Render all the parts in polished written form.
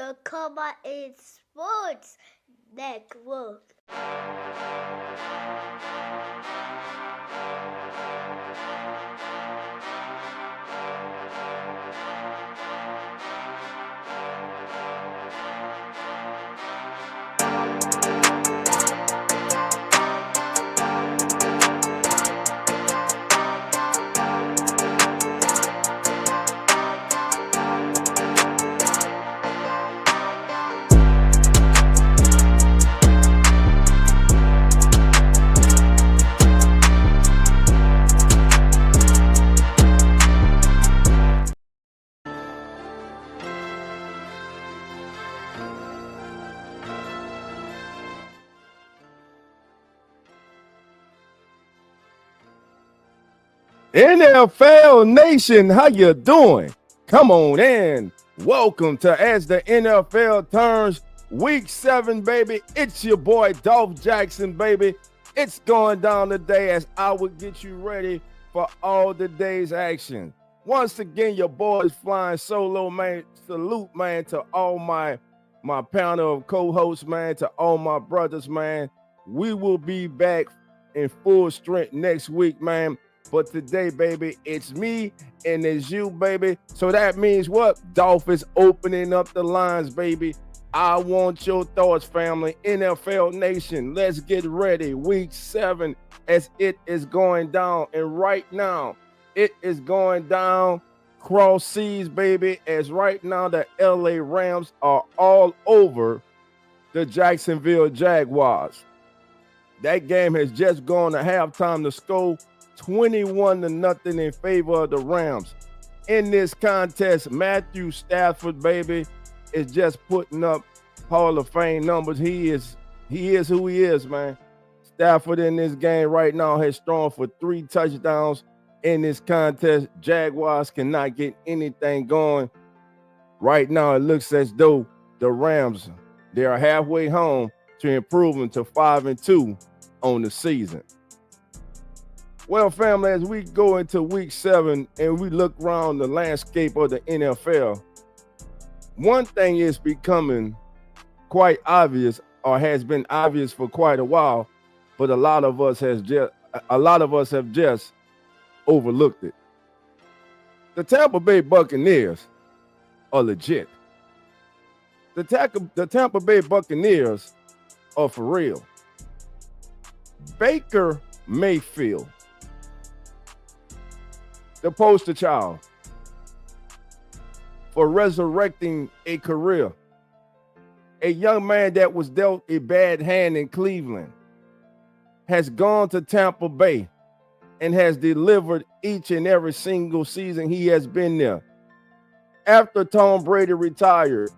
the Comma in Sports Network. NFL Nation, how you doing? Come on in. Welcome to As the NFL Turns Week 7, baby. It's your boy, Dolph Jackson, baby. It's going down today as I will get you ready for all the day's action. Once again, your boy is flying solo, man. Salute, man, to all my panel of co-hosts, man, to all my brothers, man. We will be back in full strength next week, man. But today, baby, it's me and it's you, baby. So that means what? Dolph is opening up the lines, baby. I want your thoughts, family. NFL Nation, let's get ready. Week 7 as it is going down. And right now, it is going down cross seas, baby, as right now the LA Rams are all over the Jacksonville Jaguars. That game has just gone to halftime. The score 21-0 in favor of the Rams. In this contest, Matthew Stafford, baby, is just putting up Hall of Fame numbers. He is who he is, man. Stafford in this game right now has thrown for 3 touchdowns in this contest. Jaguars cannot get anything going. Right now, it looks as though the Rams, they are halfway home to improving to 5-2 on the season. Well, family, as we go into week 7 and we look around the landscape of the NFL, one thing is becoming quite obvious, or has been obvious for quite a while, but a lot of us have just overlooked it. The Tampa Bay Buccaneers are legit. The Tampa Bay Buccaneers are for real. Baker Mayfield, the poster child for resurrecting a career. A young man that was dealt a bad hand in Cleveland has gone to Tampa Bay and has delivered each and every single season he has been there. After Tom Brady retired,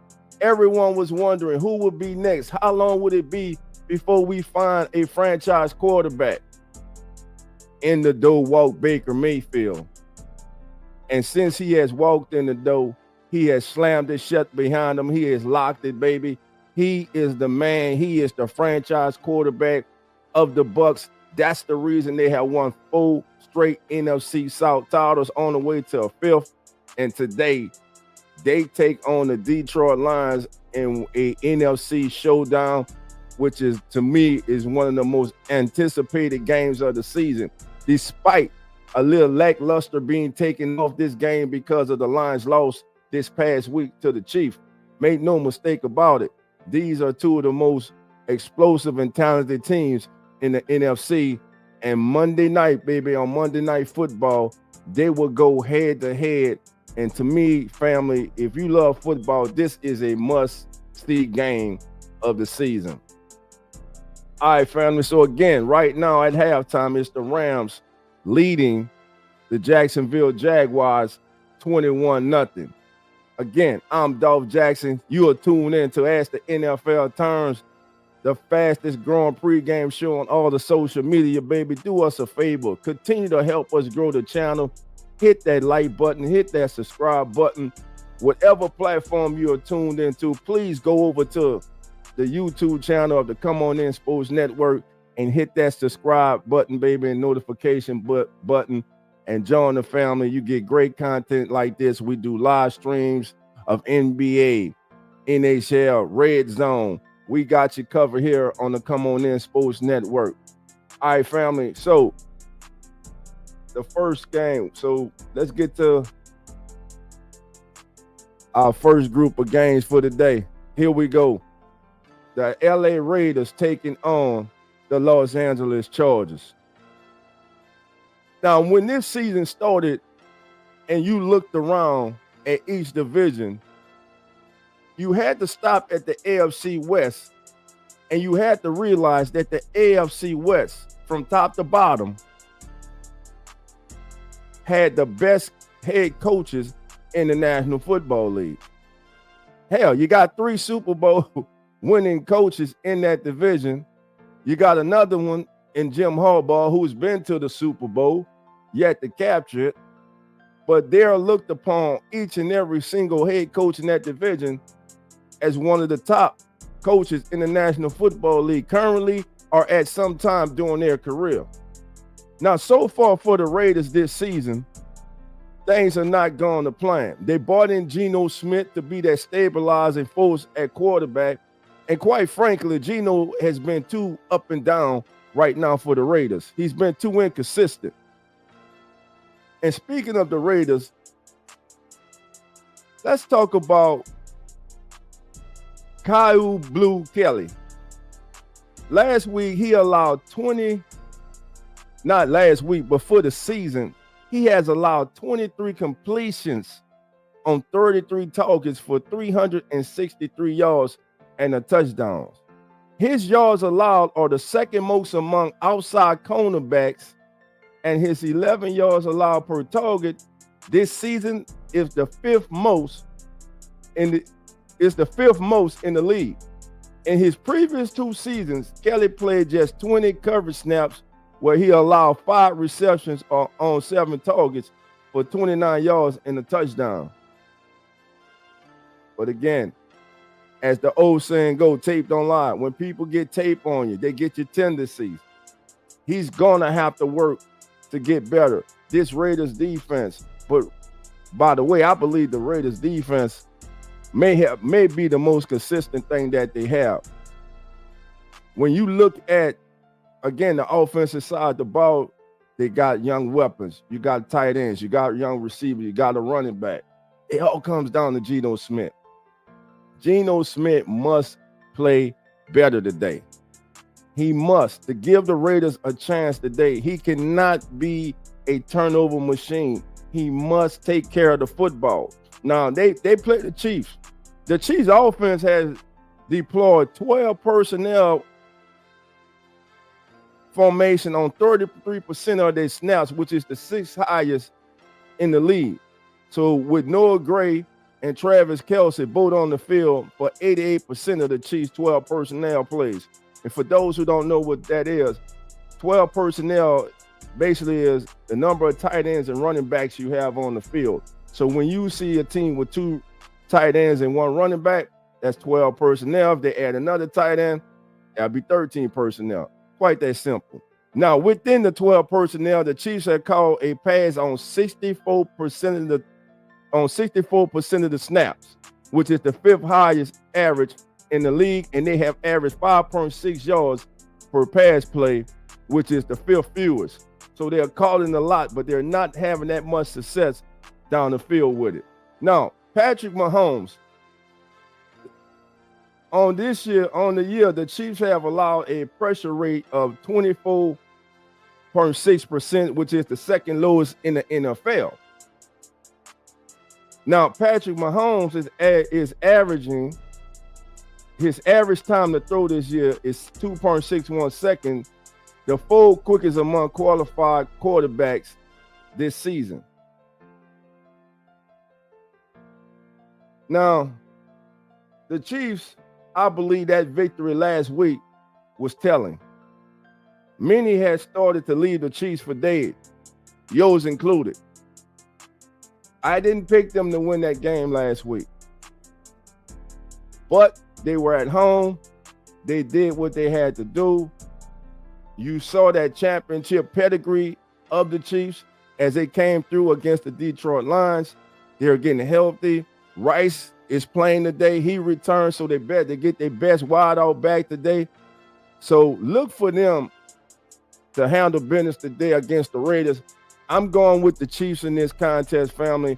everyone was wondering who would be next. How long would it be before we find a franchise quarterback? In the door walked Baker Mayfield. And since he has walked in the door, he has slammed it shut behind him. He has locked it, baby. He is the man. He is the franchise quarterback of the Bucs. That's the reason they have won 4 straight NFC South titles on the way to a 5th. And today, they take on the Detroit Lions in a NFC Showdown, which is, to me, is one of the most anticipated games of the season. Despite a little lackluster being taken off this game because of the Lions' loss this past week to the Chiefs. Make no mistake about it. These are 2 of the most explosive and talented teams in the NFC. And Monday night, baby, on Monday Night Football, they will go head to head. And to me, family, if you love football, this is a must-see game of the season. All right, family. So again, right now at halftime, it's the Rams leading the Jacksonville Jaguars 21-0. Again, I'm Dolph Jackson. You are tuned in to As the NFL Turns, the fastest growing pregame show on all the social media, baby. Do us a favor. Continue to help us grow the channel. Hit that like button. Hit that subscribe button. Whatever platform you are tuned into, please go over to the YouTube channel of the Come On In Sports Network and hit that subscribe button, baby, and notification button, and join the family. You get great content like this. We do live streams of NBA, NHL Red Zone. We got you covered here on the Come On In Sports Network. All right, family. So the first game. So let's get to our first group of games for today. Here we go. The LA Raiders taking on the Los Angeles Chargers. Now, when this season started and you looked around at each division, you had to stop at the AFC West, and you had to realize that the AFC West, from top to bottom, had the best head coaches in the National Football League. Hell, you got 3 Super Bowl winning coaches in that division. You got another one in Jim Harbaugh, who's been to the Super Bowl, yet to capture it. But they're looked upon, each and every single head coach in that division, as one of the top coaches in the National Football League currently or at some time during their career. Now, so far for the Raiders this season, things are not going to plan. They brought in Geno Smith to be that stabilizing force at quarterback. And quite frankly, Geno has been too up and down right now for the Raiders. He's been too inconsistent. And speaking of the Raiders, let's talk about Kyle Blue Kelly. Last week, he allowed not last week, but for the season, he has allowed 23 completions on 33 targets for 363 yards and a touchdown. His yards allowed are the second most among outside cornerbacks, and his 11 yards allowed per target this season is the fifth most in the league. In his previous 2 seasons, Kelly played just 20 coverage snaps where he allowed 5 receptions on 7 targets for 29 yards and a touchdown. But again, as the old saying go, tape don't lie. When people get tape on you, they get your tendencies. He's gonna have to work to get better. This Raiders defense, but by the way, I believe the Raiders defense may be the most consistent thing that they have. When you look at, again, the offensive side of the ball, they got young weapons. You got tight ends. You got young receivers. You got a running back. It all comes down to Geno Smith. Geno Smith must play better today. He must. To give the Raiders a chance today, he cannot be a turnover machine. He must take care of the football. Now, they play the Chiefs. The Chiefs offense has deployed 12 personnel formation on 33% of their snaps, which is the 6th highest in the league. So with Noah Gray and Travis Kelce both on the field for 88% of the Chiefs' 12 personnel plays. And for those who don't know what that is, 12 personnel basically is the number of tight ends and running backs you have on the field. So when you see a team with 2 tight ends and 1 running back, that's 12 personnel. If they add another tight end, that'll be 13 personnel. Quite that simple. Now, within the 12 personnel, the Chiefs have called a pass on 64% of the snaps, which is the 5th highest average in the league, and they have averaged 5.6 yards per pass play, which is the 5th fewest. So they're calling a lot, but they're not having that much success down the field with it. Now, Patrick Mahomes, on the year, the Chiefs have allowed a pressure rate of 24.6%, which is the 2nd lowest in the NFL. Now, Patrick Mahomes is averaging, his average time to throw this year is 2.61 seconds, the 4th quickest among qualified quarterbacks this season. Now, the Chiefs, I believe that victory last week was telling. Many had started to leave the Chiefs for dead, yours included. I didn't pick them to win that game last week. But they were at home. They did what they had to do. You saw that championship pedigree of the Chiefs as they came through against the Detroit Lions. They're getting healthy. Rice is playing today. He returns, so they get their best wideout back today. So look for them to handle business today against the Raiders. I'm going with the Chiefs in this contest, family.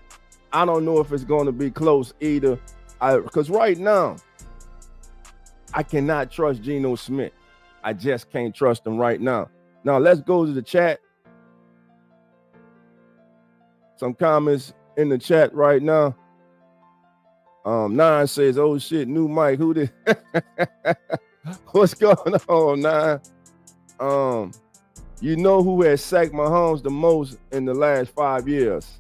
I don't know if it's going to be close either. Because right now, I cannot trust Geno Smith. I just can't trust him right now. Now, let's go to the chat. Some comments in the chat right now. Nine says, oh shit, new Mike. Who did? What's going on, Nine? You know who has sacked Mahomes the most in the last 5 years?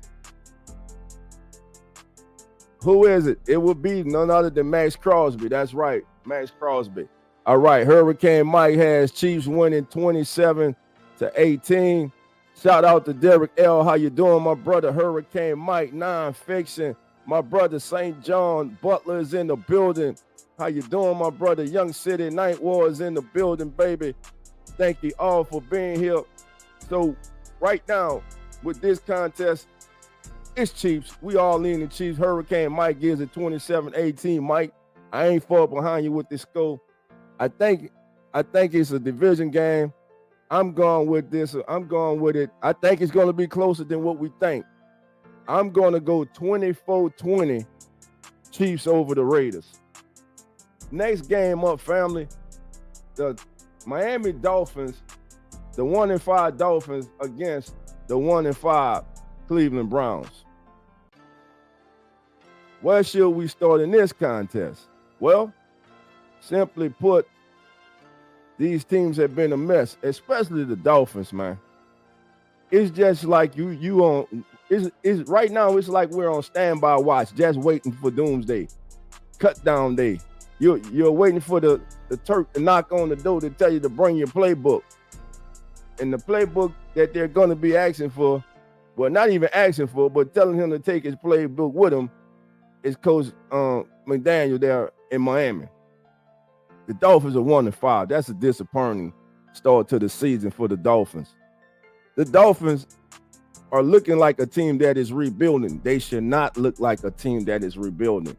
Who is it? It would be none other than Max Crosby. That's right, Max Crosby. All right, Hurricane Mike has Chiefs winning 27-18. Shout out to Derek L. How you doing, my brother? Hurricane Mike, non-fiction. My brother St. John Butler is in the building. How you doing, my brother? Young City Night War is in the building, baby. Thank you all for being here. So right now, with this contest, it's Chiefs. We all lean the Chiefs. Hurricane Mike gives it 27-18. Mike, I ain't far behind you with this score. I think it's a division game. I'm going with this. I'm going with it. I think it's going to be closer than what we think. I'm going to go 24-20 Chiefs over the Raiders. Next game up, family. The Miami Dolphins, the 1-5 Dolphins against the 1-5 Cleveland Browns. Where should we start in this contest? Well, simply put, these teams have been a mess, especially the Dolphins, man. It's just like you on. It's right now. It's like we're on standby watch, just waiting for doomsday, cut down day. You're waiting for the Turk to knock on the door to tell you to bring your playbook, and the playbook that they're going to be asking for, well, not even asking for, but telling him to take his playbook with him, is Coach McDaniel there in Miami. The Dolphins are 1-5. That's a disappointing start to the season for the Dolphins. The Dolphins are looking like a team that is rebuilding. They should not look like a team that is rebuilding.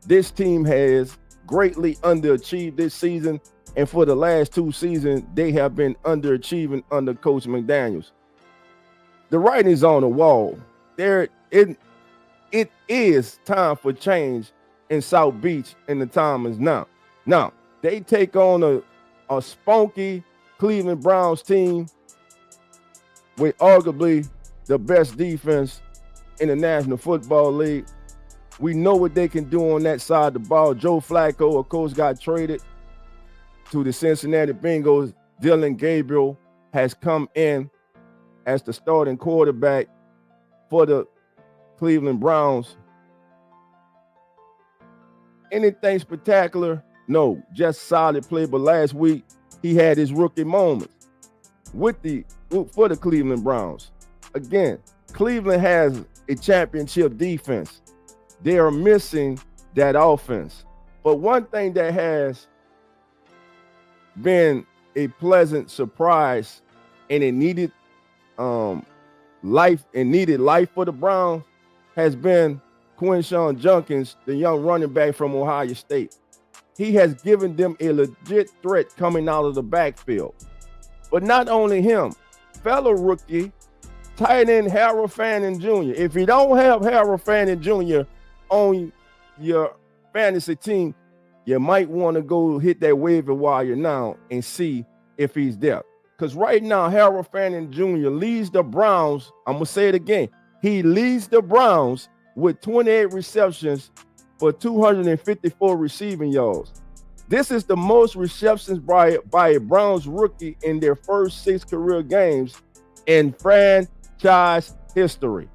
This team has greatly underachieved this season, and for the last 2 seasons, they have been underachieving under Coach McDaniels. The writing's on the wall. It is time for change in South Beach, and the time is now. Now, they take on a spunky Cleveland Browns team with arguably the best defense in the National Football League. We know what they can do on that side of the ball. Joe Flacco, of course, got traded to the Cincinnati Bengals. Dylan Gabriel has come in as the starting quarterback for the Cleveland Browns. Anything spectacular? No, just solid play. But last week, he had his rookie moments for the Cleveland Browns. Again, Cleveland has a championship defense. They are missing that offense. But one thing that has been a pleasant surprise, and it needed life for the Browns, has been Quinshawn Junkins, the young running back from Ohio State. He has given them a legit threat coming out of the backfield. But not only him, fellow rookie, tight end Harold Fanning Jr. If you don't have Harold Fanning Jr. on your fantasy team, you might want to go hit that waiver wire now and see if he's there. Because right now, Harold Fanning Jr. leads the Browns. I'm going to say it again. He leads the Browns with 28 receptions for 254 receiving yards. This is the most receptions by a Browns rookie in their first 6 career games in franchise history.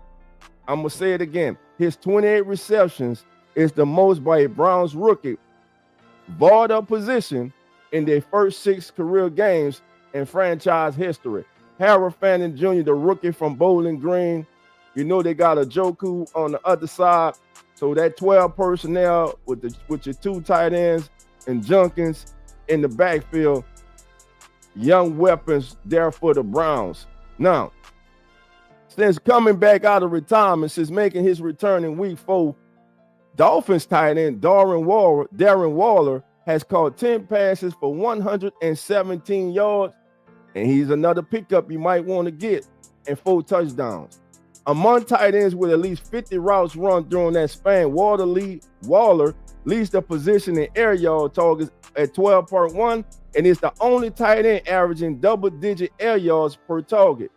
I'm going to say it again. His 28 receptions is the most by a Browns rookie, barred up position, in their first 6 career games in franchise history. Harold Fanning Jr., the rookie from Bowling Green. You know they got a Joku on the other side. So that 12 personnel with your 2 tight ends and Junkins in the backfield, young weapons there for the Browns. Now, since coming back out of retirement, since making his return in week 4, Dolphins tight end Darren Waller has caught 10 passes for 117 yards, and he's another pickup you might want to get, and 4 touchdowns. Among tight ends with at least 50 routes run during that span, Waller leads the position in air yard targets at 12.1, and is the only tight end averaging double-digit air yards per target.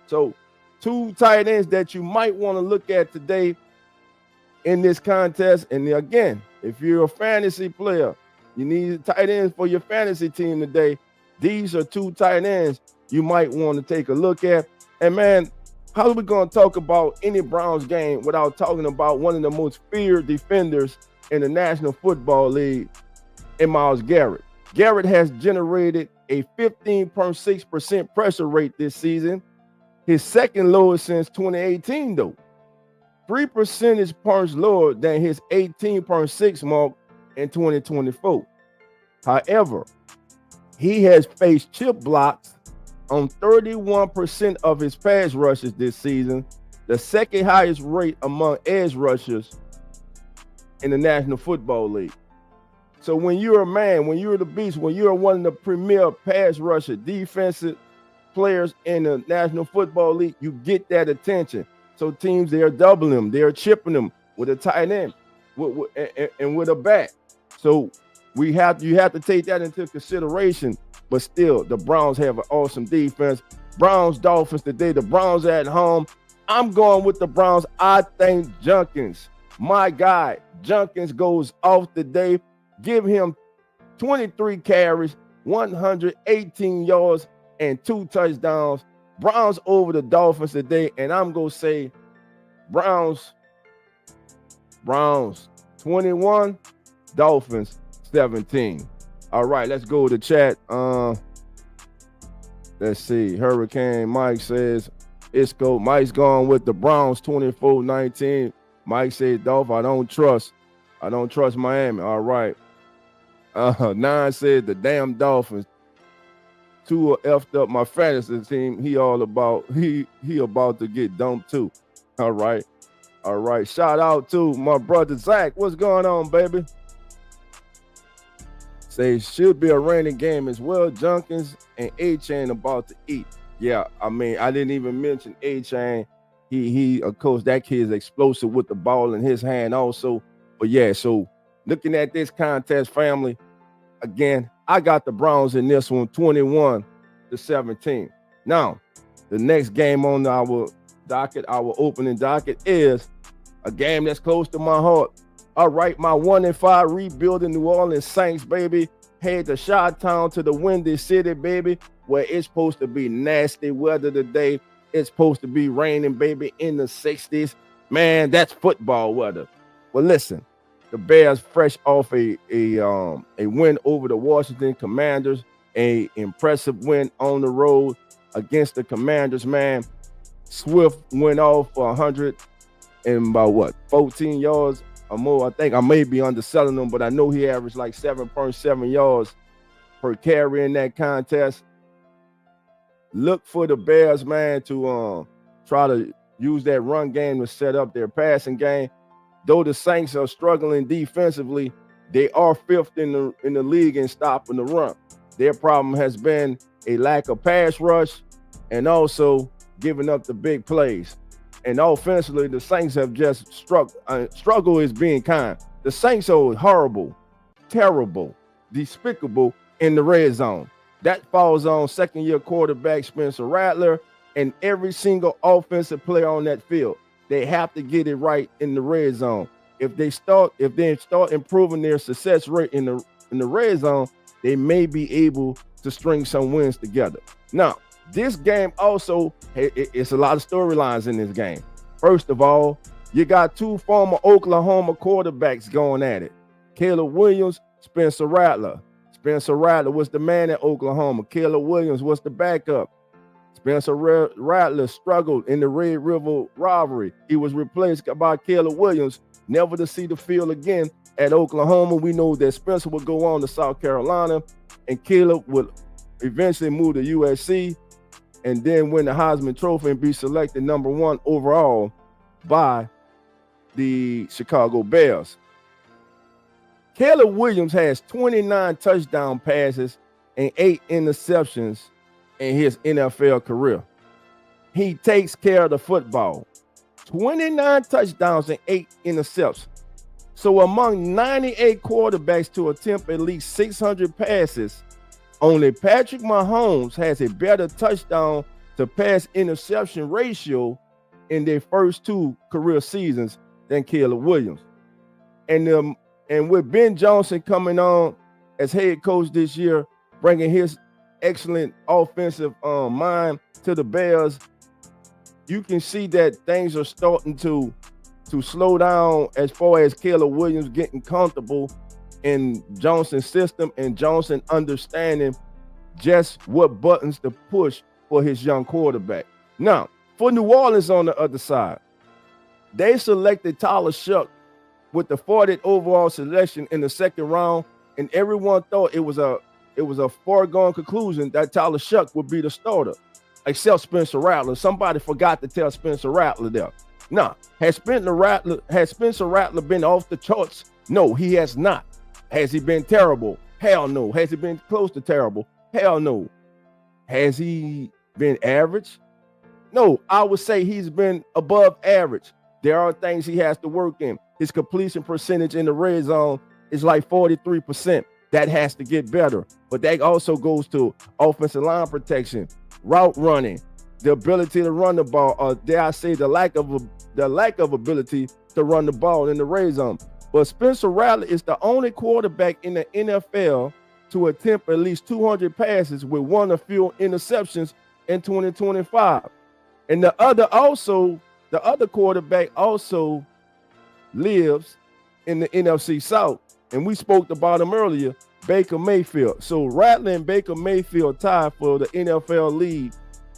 So 2 tight ends that you might want to look at today in this contest. And again, if you're a fantasy player, you need tight ends for your fantasy team today. These are 2 tight ends you might want to take a look at. And man, how are we going to talk about any Browns game without talking about one of the most feared defenders in the National Football League, in Myles Garrett? Garrett has generated a 15.6% pressure rate this season, his second lowest since 2018, though. 3 percentage points lower than his 18.6 mark in 2024. However, he has faced chip blocks on 31% of his pass rushes this season, the second highest rate among edge rushers in the National Football League. So when you're a man, when you're the beast, when you're one of the premier pass rusher defensive players in the National Football League, you get that attention. So teams, they are doubling them, they are chipping them with a tight end and with a back. So you have to take that into consideration. But still, the Browns have an awesome defense. Browns, Dolphins today. The Browns at home. I'm going with the Browns. I think Jenkins, my guy, Jenkins goes off today. Give him 23 carries, 118 yards, and 2 touchdowns. Browns over the Dolphins today. And I'm going to say Browns 21, Dolphins 17. All right, let's go to chat. Let's see. Hurricane Mike says, Isco. Mike's going with the Browns 24-19. Mike said, Dolph, I don't trust Miami. All right. 9 said the damn Dolphins. 2 effed up my fantasy team. He about to get dumped too. All right. Shout out to my brother Zach. What's going on, baby? Say should be a raining game as well. Jenkins and A-Chain about to eat. Yeah, I mean, I didn't even mention A-Chain. He of course, that kid is explosive with the ball in his hand also. But yeah, so looking at this contest, family, again, I got the Browns in this one, 21-17. Now, the next game on our docket, our opening docket, is a game that's close to my heart. All right, my 1-5 rebuilding New Orleans Saints, baby, head to Chi-Town to the Windy City, baby, where it's supposed to be nasty weather today. It's supposed to be raining, baby, in the 60s. Man, that's football weather. Well, listen, the Bears fresh off a win over the Washington Commanders, a impressive win on the road against the Commanders, man. Swift went off for 100 and about 14 yards or more. I think I may be underselling him, but I know he averaged like 7.7 yards per carry in that contest. Look for the Bears, man, to try to use that run game to set up their passing game. Though the Saints are struggling defensively, they are 5th in the league in stopping the run. Their problem has been a lack of pass rush and also giving up the big plays. And offensively, the Saints have just struggle is being kind. The Saints are horrible, terrible, despicable in the red zone. That falls on second-year quarterback Spencer Rattler and every single offensive player on that field. They have to get it right in the red zone. If they start improving their success rate in the red zone, they may be able to string some wins together. Now, this game also, it's a lot of storylines in this game. First of all, you got 2 former Oklahoma quarterbacks going at it. Caleb Williams, Spencer Rattler. Spencer Rattler was the man at Oklahoma. Caleb Williams was the backup. Spencer Rattler struggled in the Red River rivalry. He was replaced by Caleb Williams, never to see the field again at Oklahoma. We know that Spencer would go on to South Carolina, and Caleb would eventually move to USC and then win the Heisman Trophy and be selected number 1 overall by the Chicago Bears. Caleb Williams has 29 touchdown passes and 8 interceptions in his NFL career. He takes care of the football. 29 touchdowns and 8 interceptions. So among 98 quarterbacks to attempt at least 600 passes, only Patrick Mahomes has a better touchdown to pass interception ratio in their first 2 career seasons than Caleb Williams. And with Ben Johnson coming on as head coach this year, bringing his excellent offensive mind to the Bears, you can see that things are starting to slow down as far as Caleb Williams getting comfortable in Johnson's system and Johnson understanding just what buttons to push for his young quarterback. Now, for New Orleans on the other side, they selected Tyler Shuck with the 40th overall selection in the second round, and everyone thought it was a foregone conclusion that Tyler Shuck would be the starter, except Spencer Rattler. Somebody forgot to tell Spencer Rattler there. Now, has Spencer Rattler been off the charts? No, he has not. Has he been terrible? Hell no. Has he been close to terrible? Hell no. Has he been average? No, I would say he's been above average. There are things he has to work in. His completion percentage in the red zone is like 43%. That has to get better. But that also goes to offensive line protection, route running, the ability to run the ball, or dare I say the lack of ability to run the ball in the red zone. But Spencer Rattler is the only quarterback in the NFL to attempt at least 200 passes with 1 or fewer interceptions in 2025. And the other quarterback also lives in the NFC South, and we spoke about him earlier, Baker Mayfield. So Rattler and Baker Mayfield tied for the NFL lead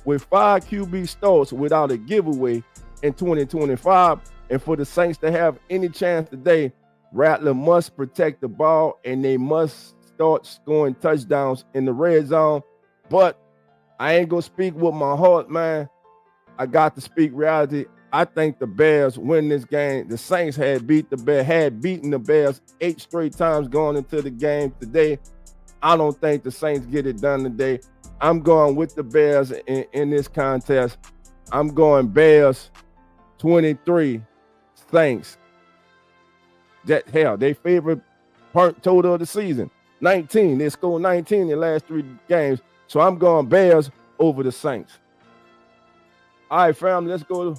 with 5 QB starts without a giveaway in 2025. And for the Saints to have any chance today, Rattler must protect the ball and they must start scoring touchdowns in the red zone. But I ain't gonna speak with my heart, man. I got to speak reality. I think the Bears win this game. The Saints had beaten the Bears 8 straight times going into the game today. I don't think the Saints get it done today. I'm going with the Bears in this contest. I'm going Bears 23, Saints. They favorite point total of the season, 19. They scored 19 in the last 3 games. So I'm going Bears over the Saints. All right, family, let's go.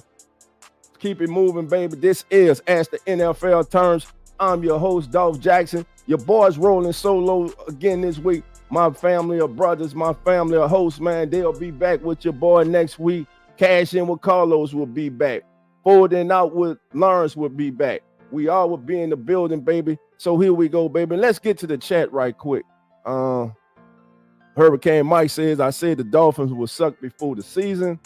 Keep it moving, baby. This is As the NFL Turns. I'm your host, Dolph Jackson. Your boy's rolling solo again this week. My family of brothers, my family of hosts, man, they'll be back with your boy next week. Cash In with Carlos will be back. Folding Out with Lawrence will be back. We all will be in the building, baby. So here we go, baby. Let's get to the chat right quick. Hurricane Mike says, I said the Dolphins will suck before the season.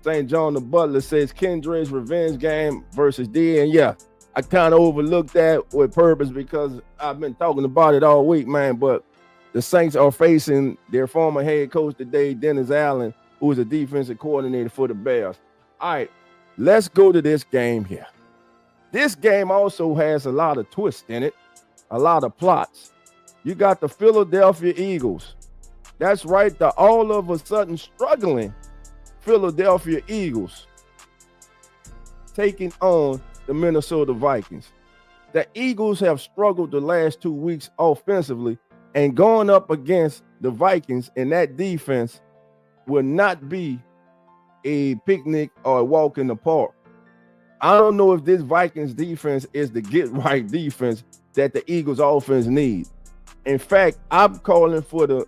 St. John the Butler says Kendrick's revenge game versus D. And yeah, I kind of overlooked that with purpose because I've been talking about it all week, man. But the Saints are facing their former head coach today, Dennis Allen, who is a defensive coordinator for the Bears. All right, let's go to this game here. This game also has a lot of twists in it, a lot of plots. You got the Philadelphia Eagles. That's right, the all of a sudden struggling Philadelphia Eagles taking on the Minnesota Vikings. The Eagles have struggled the last 2 weeks offensively, and going up against the Vikings in that defense will not be a picnic or a walk in the park. I don't know if this Vikings defense is the get-right defense that the Eagles offense needs. In fact, I'm calling for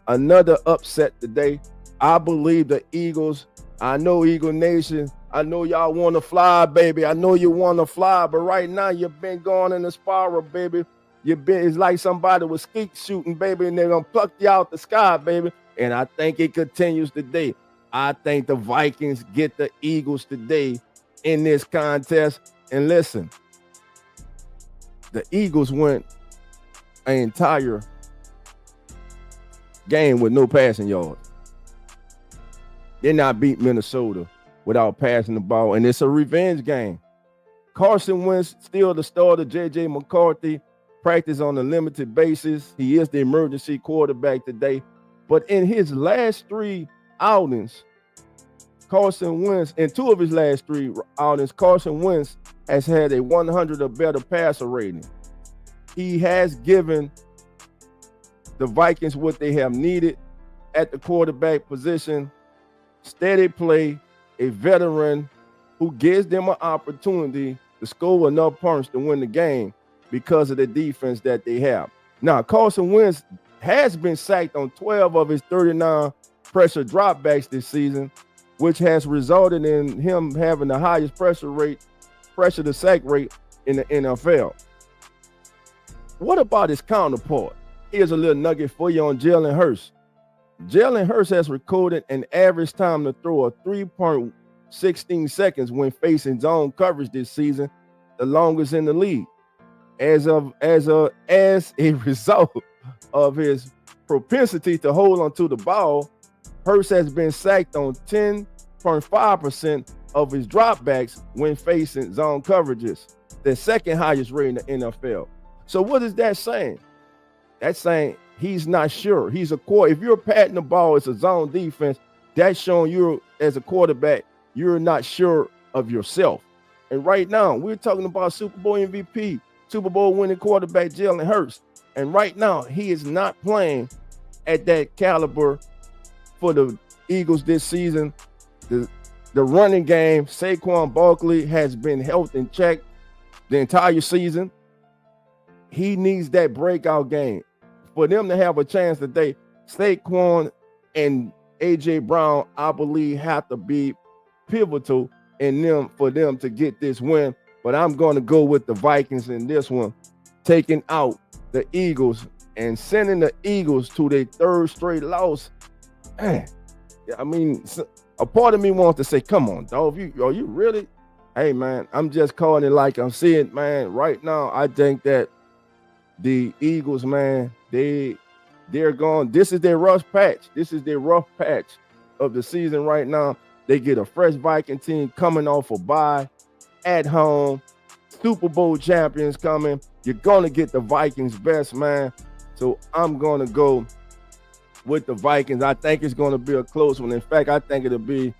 another upset today. I believe the Eagles, I know Eagle Nation, I know y'all want to fly, baby. I know you want to fly, but right now you've been going in a spiral, baby. It's like somebody was skeet shooting, baby, and they're going to pluck you out the sky, baby. And I think it continues today. I think the Vikings get the Eagles today in this contest. And listen, the Eagles went an entire game with no passing yards. They're not beat Minnesota without passing the ball, and it's a revenge game. Carson Wentz still the starter. J.J. McCarthy practice on a limited basis. He is the emergency quarterback today. But in his last 3 outings, Carson Wentz, in 2 of his last 3 outings, Carson Wentz has had a 100 or better passer rating. He has given the Vikings what they have needed at the quarterback position. Steady play, a veteran who gives them an opportunity to score enough points to win the game because of the defense that they have. Now, Carson Wentz has been sacked on 12 of his 39 pressure dropbacks this season, which has resulted in him having the highest pressure to sack rate in the NFL. What about his counterpart? Here's a little nugget for you on Jalen Hurts. Jalen Hurts has recorded an average time to throw of 3.16 seconds when facing zone coverage this season, the longest in the league. As a result of his propensity to hold onto the ball, Hurts has been sacked on 10.5% of his dropbacks when facing zone coverages, the second highest rate in the NFL. So what is that saying? That's saying he's not sure. If you're patting the ball, it's a zone defense. That's showing you as a quarterback, you're not sure of yourself. And right now, we're talking about Super Bowl MVP, Super Bowl winning quarterback Jalen Hurts. And right now, he is not playing at that caliber for the Eagles this season. The running game, Saquon Barkley has been held in check the entire season. He needs that breakout game. For them to have a chance today, Saquon and A.J. Brown, I believe, have to be pivotal for them to get this win. But I'm going to go with the Vikings in this one, taking out the Eagles and sending the Eagles to their 3rd straight loss. Man, I mean, a part of me wants to say, come on, dog, are you really? Hey, man, I'm just calling it like I'm seeing, man. Right now, I think that the Eagles, man, they're gone. This is their rough patch. This is their rough patch of the season right now. They get a fresh Viking team coming off a bye at home. Super Bowl champions coming. You're going to get the Vikings best, man. So I'm going to go with the Vikings. I think it's going to be a close one. In fact, I think it'll be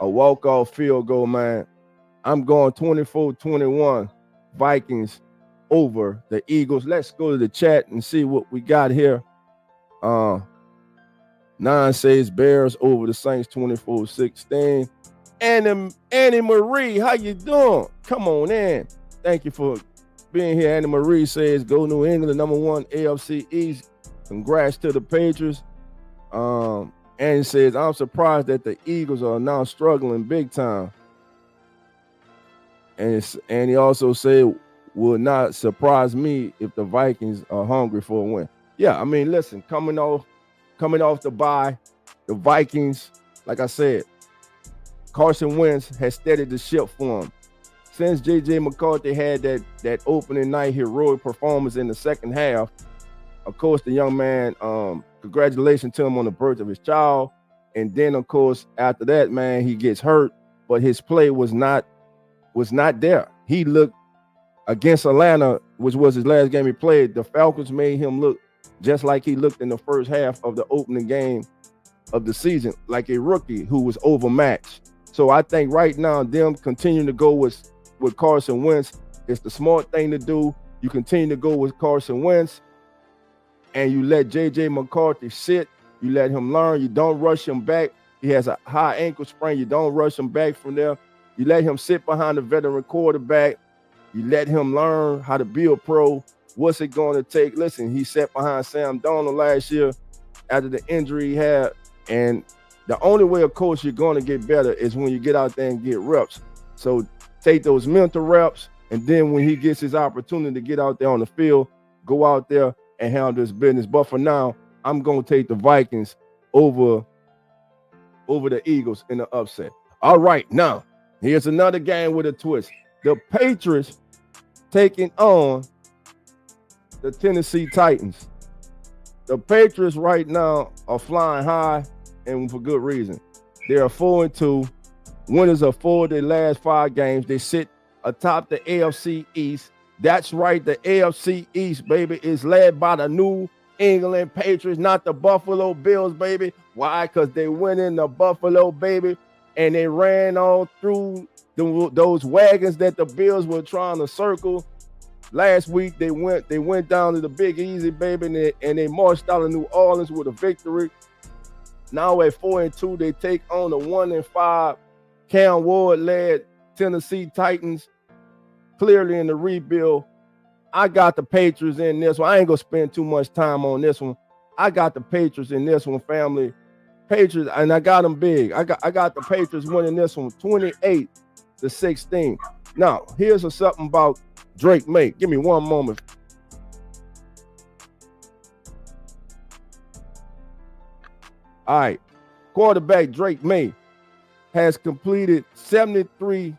a walk-off field goal, man. I'm going 24-21 Vikings over the Eagles. Let's go to the chat and see what we got here. 9 says Bears over the Saints 24-16. Annie Marie, how you doing? Come on in. Thank you for being here. Annie Marie says go New England, #1 AFC East. Congrats to the Patriots. Annie says I'm surprised that the Eagles are now struggling big time. And he also said would not surprise me if the Vikings are hungry for a win. Yeah, I mean, listen, coming off the bye, the Vikings, like I said, Carson Wentz has steadied the ship for him. Since J.J. McCarthy had that opening night heroic performance in the second half, of course, the young man, congratulations to him on the birth of his child. And then, of course, after that, man, he gets hurt, but his play was not there. He looked against Atlanta, which was his last game he played. The Falcons made him look just like he looked in the first half of the opening game of the season, like a rookie who was overmatched. So I think right now, them continuing to go with Carson Wentz is the smart thing to do. You continue to go with Carson Wentz, and you let J.J. McCarthy sit. You let him learn. You don't rush him back. He has a high ankle sprain. You don't rush him back from there. You let him sit behind a veteran quarterback. You let him learn how to be a pro. What's it going to take? Listen, he sat behind Sam Darnold last year after the injury he had. And the only way, of course, you're going to get better is when you get out there and get reps. So take those mental reps. And then when he gets his opportunity to get out there on the field, go out there and handle his business. But for now, I'm going to take the Vikings over the Eagles in the upset. All right, now, here's another game with a twist. The Patriots taking on the Tennessee Titans. The Patriots right now are flying high, and for good reason. They are 4-2. Winners of 4 of their last 5 games. They sit atop the AFC East. That's right, the AFC East, baby, is led by the New England Patriots, not the Buffalo Bills, baby. Why? Because they went in the Buffalo, baby, and they ran all through those wagons that the Bills were trying to circle. Last week, they went down to the Big Easy, baby, and they marched out of New Orleans with a victory. Now at 4-2, they take on the 1-5 Cam Ward-led Tennessee Titans, clearly in the rebuild. I got the Patriots in this one. I ain't gonna spend too much time on this one. I got the Patriots in this one, family. Patriots, and I got them big. I got the Patriots winning this one, 28-16. Now, here's something about Drake May. Give me one moment. All right, quarterback Drake May has completed 73.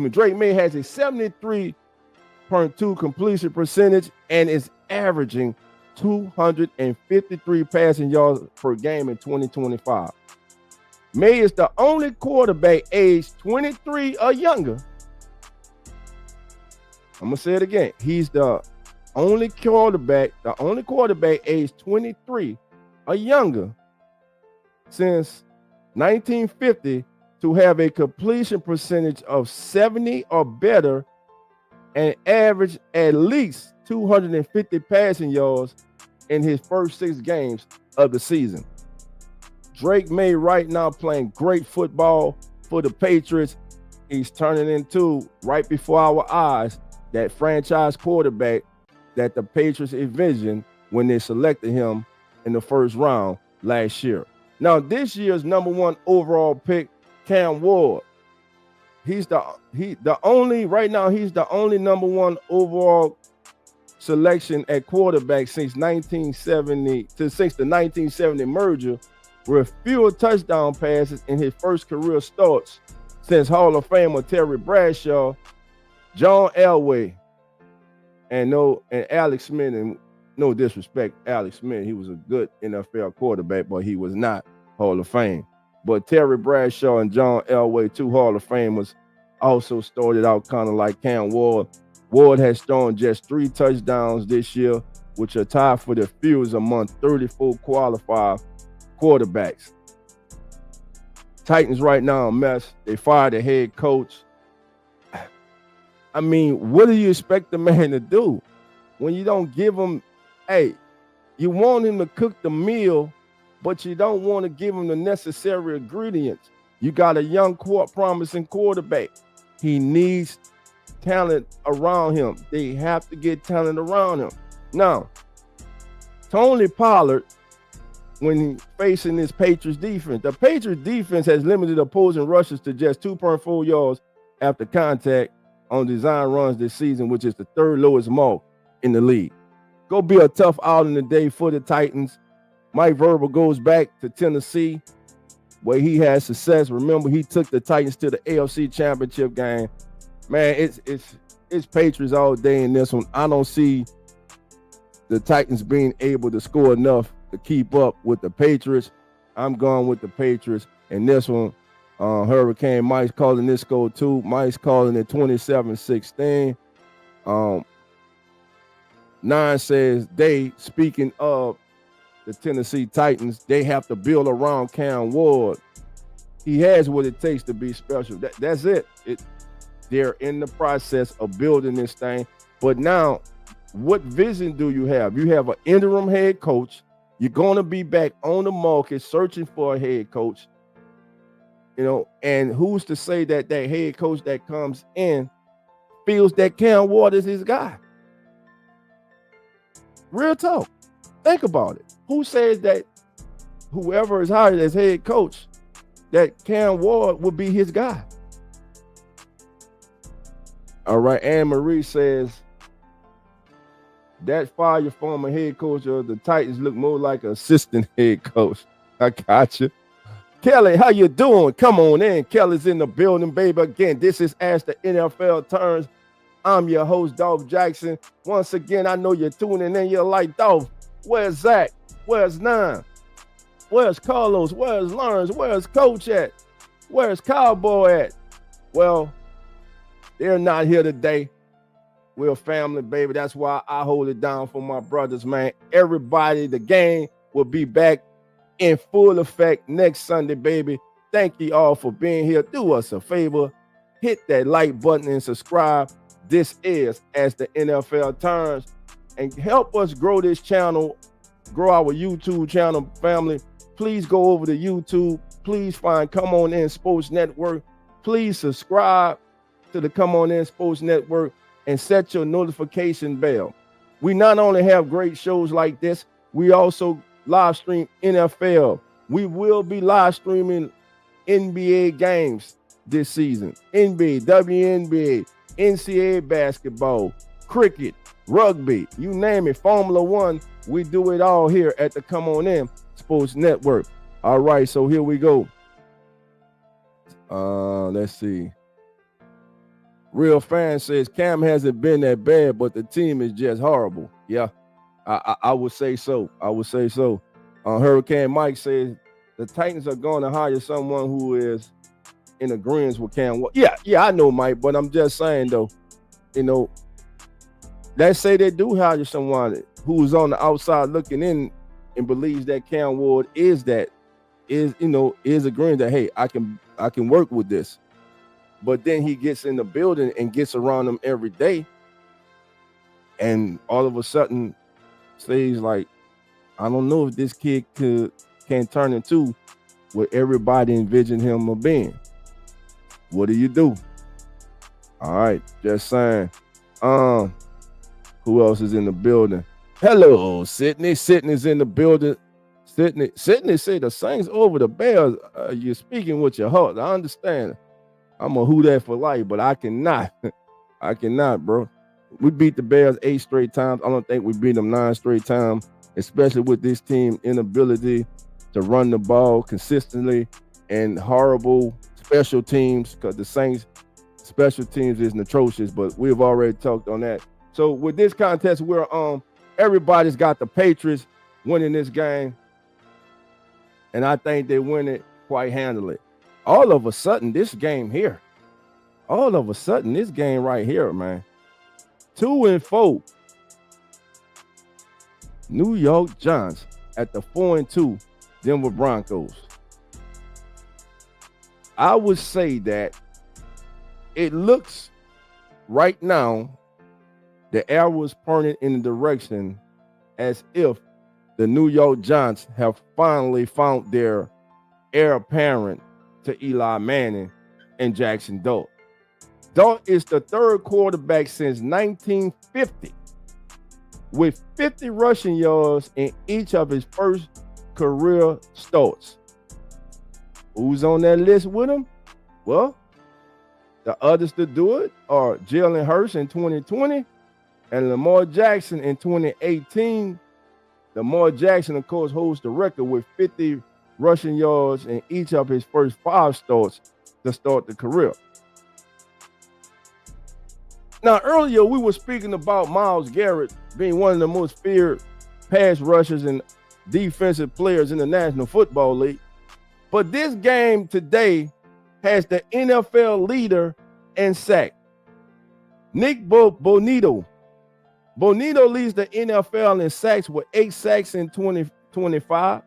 Drake May has a 73.2 completion percentage and is averaging 253 passing yards per game in 2025. May is the only quarterback aged 23 or younger. I'm gonna say it again. He's the only quarterback aged 23 or younger since 1950 to have a completion percentage of 70 or better and average at least 250 passing yards in his first 6 games of the season. Drake May right now playing great football for the Patriots. He's turning into, right before our eyes, that franchise quarterback that the Patriots envisioned when they selected him in the first round last year. Now, this year's number 1 overall pick, Cam Ward, he's the only number 1 overall selection at quarterback since the 1970 merger, with fewer touchdown passes in his first career starts since Hall of Famer Terry Bradshaw, John Elway, and Alex Smith. And no disrespect, Alex Smith, he was a good NFL quarterback, but he was not Hall of Fame. But Terry Bradshaw and John Elway, 2 Hall of Famers, also started out kind of like Cam Ward. Ward has thrown just 3 touchdowns this year, which are tied for the fewest among 34 qualified quarterbacks. Titans right now a mess. They fired the head coach. I mean, what do you expect the man to do when you don't give him, you want him to cook the meal, but you don't want to give him the necessary ingredients. You got a young, promising quarterback. He needs talent around him. They have to get talent around him. Now, Tony Pollard, when facing this Patriots defense, the Patriots defense has limited opposing rushers to just 2.4 yards after contact on design runs this season, which is the 3rd lowest mark in the league. Go be a tough outing today for the Titans. Mike Vrabel goes back to Tennessee, where he had success. Remember, he took the Titans to the AFC Championship game. Man, it's Patriots all day in this one. I don't see the Titans being able to score enough to keep up with the Patriots. I'm going with the Patriots. And this one, Hurricane Mike's calling this score too. Mike's calling it 27-16. 9 says speaking of the Tennessee Titans, they have to build around Cam Ward. He has what it takes to be special. That's it. They're in the process of building this thing. But now, what vision do you have? You have an interim head coach. You're going to be back on the market searching for a head coach. And who's to say that that head coach that comes in feels that Cam Ward is his guy? Real talk. Think about it. Who says that whoever is hired as head coach, that Cam Ward would be his guy? All right, Anne Marie says that fire former head coach of the Titans look more like an assistant head coach. I got you. Kelly, how you doing? Come on in. Kelly's in the building, baby. Again, this is As the NFL Turns. I'm your host, Dolph Jackson. Once again, I know you're tuning in. You're like, Dolph, where's Zach? Where's Nine? Where's Carlos? Where's Lawrence? Where's Coach at? Where's Cowboy at? Well, they're not here today. We're a family, baby. That's why I hold it down for my brothers, man. Everybody, the game will be back in full effect next Sunday, baby. Thank you all for being here. Do us a favor. Hit that like button and subscribe. This is As the NFL Turns. And help us grow this channel, grow our YouTube channel, family. Please go over to YouTube. Please find Come On In Sports Network. Please subscribe to the Come On In Sports Network and set your notification bell. We not only have great shows like this, we also live stream NFL. We will be live streaming NBA games this season. NBA, WNBA, NCAA basketball, cricket, rugby, you name it, Formula One. We do it all here at the Come On In Sports Network. All right, so here we go. Let's see. Real fan says Cam hasn't been that bad, but the team is just horrible. Yeah, I would say so. I would say so. Hurricane Mike says the Titans are going to hire someone who is in agreement with Cam. Yeah, I know, Mike, but I'm just saying though, let's say they do hire someone who's on the outside looking in and believes that Cam Ward is agreeing that, hey, I can work with this. But then he gets in the building and gets around them every day. And all of a sudden says like, I don't know if this kid can turn into what everybody envisioned him of being. What do you do? All right, just saying. Who else is in the building? Hello, Sydney. Sydney's in the building. Sydney said the Saints over the Bears. You're speaking with your heart. I understand. I'm a who that for life, but I cannot. I cannot, bro. We beat the Bears 8 straight times. I don't think we beat them 9 straight times, especially with this team inability to run the ball consistently and horrible special teams, because the Saints special teams is atrocious, but we've already talked on that. So with this contest, everybody's got the Patriots winning this game, and I think they win it quite handily. All of a sudden, this game right here, man. 2-4. New York Giants at the 4-2 Denver Broncos. I would say that it looks right now, the arrow is pointing in the direction as if the New York Giants have finally found their heir apparent to Eli Manning and Jackson Dart. Dart is the third quarterback since 1950 with 50 rushing yards in each of his first career starts. Who's on that list with him? Well, the others to do it are Jalen Hurts in 2020 and Lamar Jackson in 2018. Lamar Jackson, of course, holds the record with 50 rushing yards in each of his first 5 starts to start the career. Now, earlier we were speaking about Myles Garrett being one of the most feared pass rushers and defensive players in the National Football League. But this game today has the NFL leader in sack, Nick Bonito. Bonito leads the NFL in sacks with 8 sacks in 2025.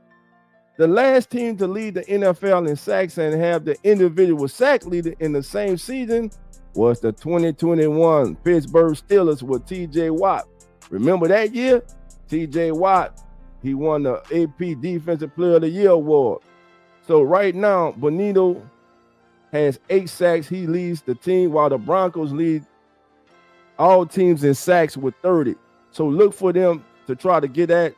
The last team to lead the NFL in sacks and have the individual sack leader in the same season was the 2021 Pittsburgh Steelers with T.J. Watt. Remember that year? T.J. Watt, he won the AP Defensive Player of the Year award. So right now, Bonito has 8 sacks. He leads the team while the Broncos lead all teams in sacks with 30. So look for them to try to get at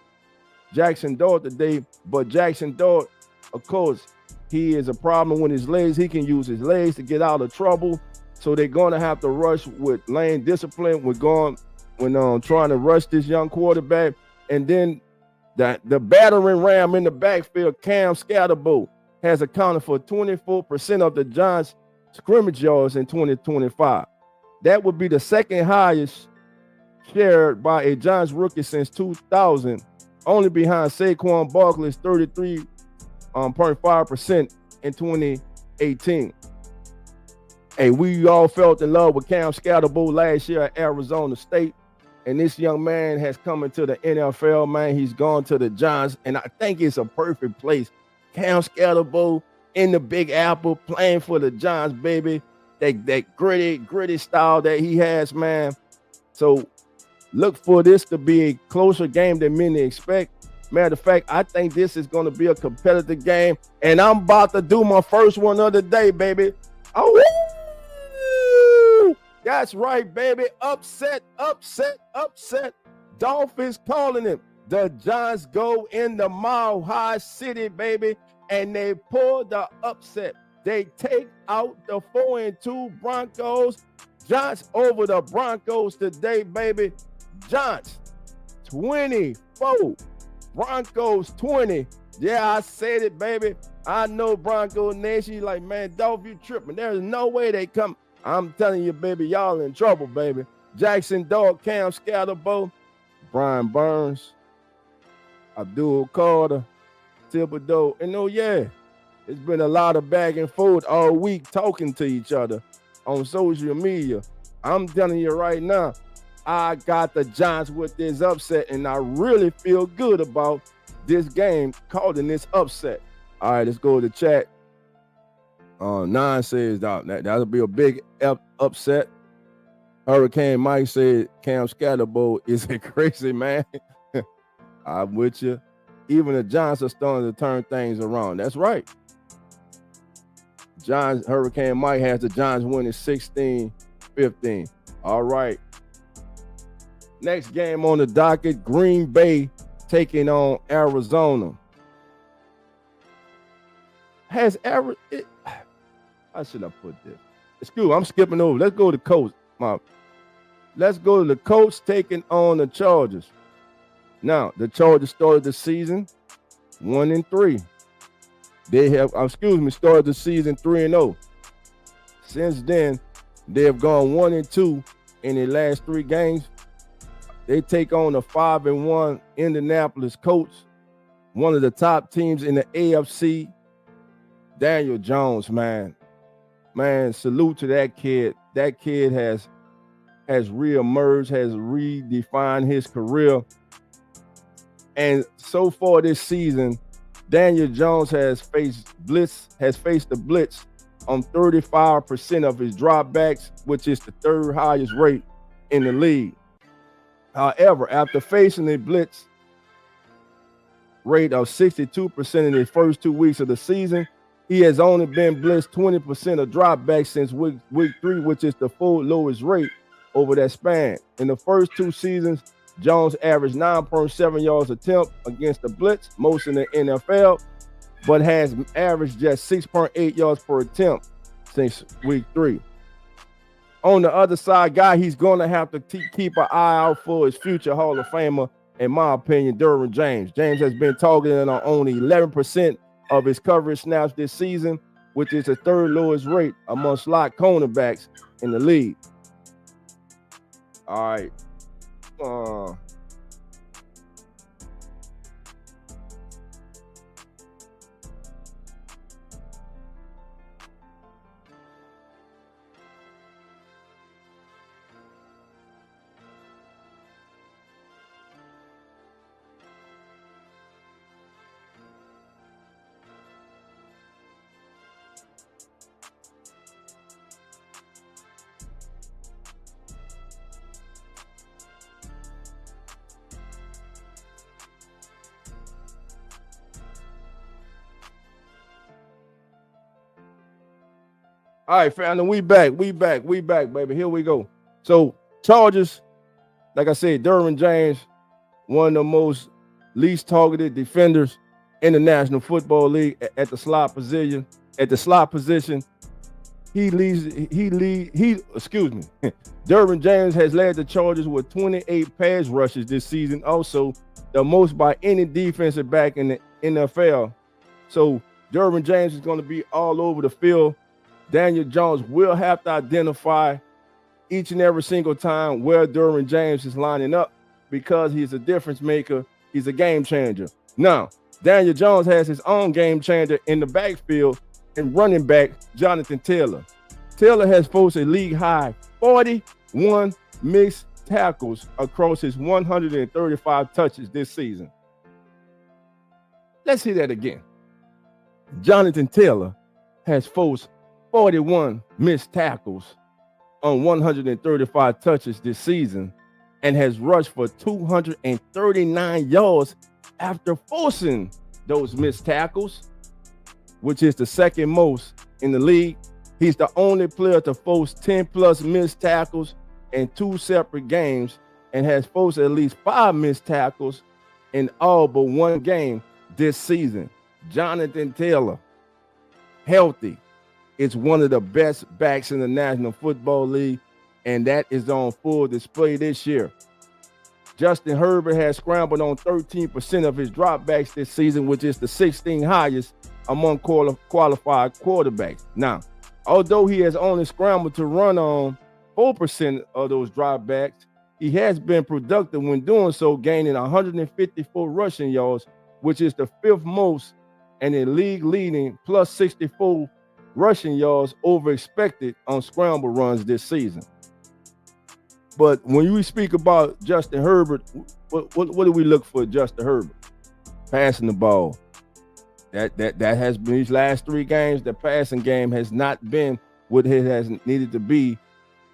Jackson Dart today. But Jackson Dart, of course, he is a problem with his legs. He can use his legs to get out of trouble. So they're going to have to rush with lane discipline. Trying to rush this young quarterback. And then the battering ram in the backfield, Cam Scatterbo, has accounted for 24% of the Giants' scrimmage yards in 2025. That would be the second highest shared by a Giants rookie since 2000, only behind Saquon Barkley's 33 0.5% in 2018. Hey, we all felt in love with Cam Scatterbo last year at Arizona State. And this young man has come into the NFL, man. He's gone to the Giants, and I think it's a perfect place. Cam Scatterbo in the Big Apple playing for the Giants, baby. That gritty style that he has, man. So look for this to be a closer game than many expect. Matter of fact, I think this is going to be a competitive game, and I'm about to do my first one of the day, baby. Oh, that's right, baby. Upset. Dolphins calling it. The Giants go in the Mile High City, baby, and they pull the upset. They take out the 4-2 Broncos. Giants over the Broncos today, baby. Giants 24, Broncos 20. Yeah, I said it, baby. I know Bronco Nation. Like, man, Dolph, you tripping. There's no way they come. I'm telling you, baby, y'all in trouble, baby. Jackson Dog, Cam Scatterbo, Brian Burns, Abdul Carter, Thibodeau. And oh, yeah, it's been a lot of back and forth all week talking to each other on social media. I'm telling you right now, I got the Giants with this upset, and I really feel good about this game calling this upset. All right, let's go to the chat. Nine says that'll be a big upset. Hurricane Mike said Cam Scatterbo is a crazy man. I'm with you. Even the Giants are starting to turn things around. That's right. Giants, Hurricane Mike has the Giants winning 16-15. All right. Next game on the docket, Green Bay taking on Arizona. How should I put this? Excuse me, I'm skipping over. Let's go to Colts. Let's go to the Colts taking on the Chargers. Now, the Chargers started the season 1-3. They have, started the season 3-0. Since then, they have gone 1-2 in their last 3 games. They take on the 5-1 Indianapolis Colts, one of the top teams in the AFC. Daniel Jones, man, salute to that kid. That kid has reemerged, has redefined his career. And so far this season, Daniel Jones has faced the blitz on 35% of his dropbacks, which is the 3rd highest rate in the league. However, after facing the blitz rate of 62% in the first 2 weeks of the season, he has only been blitzed 20% of dropbacks since week 3, which is the full lowest rate over that span. In the first 2 seasons, Jones averaged 9.7 yards attempt against the blitz, most in the NFL, but has averaged just 6.8 yards per attempt since week 3. On the other side, guy, he's going to have to keep an eye out for his future Hall of Famer, in my opinion, Derwin James. James has been targeted on only 11% of his coverage snaps this season, which is the 3rd lowest rate among slot cornerbacks in the league. All right. All right, family, we back, baby. Here we go. So, Chargers, like I said, Derwin James, one of the most least targeted defenders in the National Football League at the slot position. Derwin James has led the Chargers with 28 pass rushes this season, also the most by any defensive back in the NFL. So Derwin James is going to be all over the field. Daniel Jones will have to identify each and every single time where Derwin James is lining up, because he's a difference maker. He's a game changer. Now, Daniel Jones has his own game changer in the backfield and running back Jonathan Taylor. Taylor has forced a league high 41 missed tackles across his 135 touches this season. Let's hear that again. Jonathan Taylor has forced 41 missed tackles on 135 touches this season and has rushed for 239 yards after forcing those missed tackles, which is the second most in the league. He's the only player to force 10 plus missed tackles in 2 separate games and has forced at least 5 missed tackles in all but 1 game this season. Jonathan Taylor, healthy, is one of the best backs in the National Football League, and that is on full display this year. Justin Herbert has scrambled on 13% of his dropbacks this season, which is the 16th highest among qualified quarterbacks. Now, although he has only scrambled to run on 4% of those dropbacks, he has been productive when doing so, gaining 154 rushing yards, which is the 5th most and a league-leading plus 64 rushing yards over expected on scramble runs this season. But when we speak about Justin Herbert, what do we look for Justin Herbert? Passing the ball. That has been these last 3 games. The passing game has not been what it has needed to be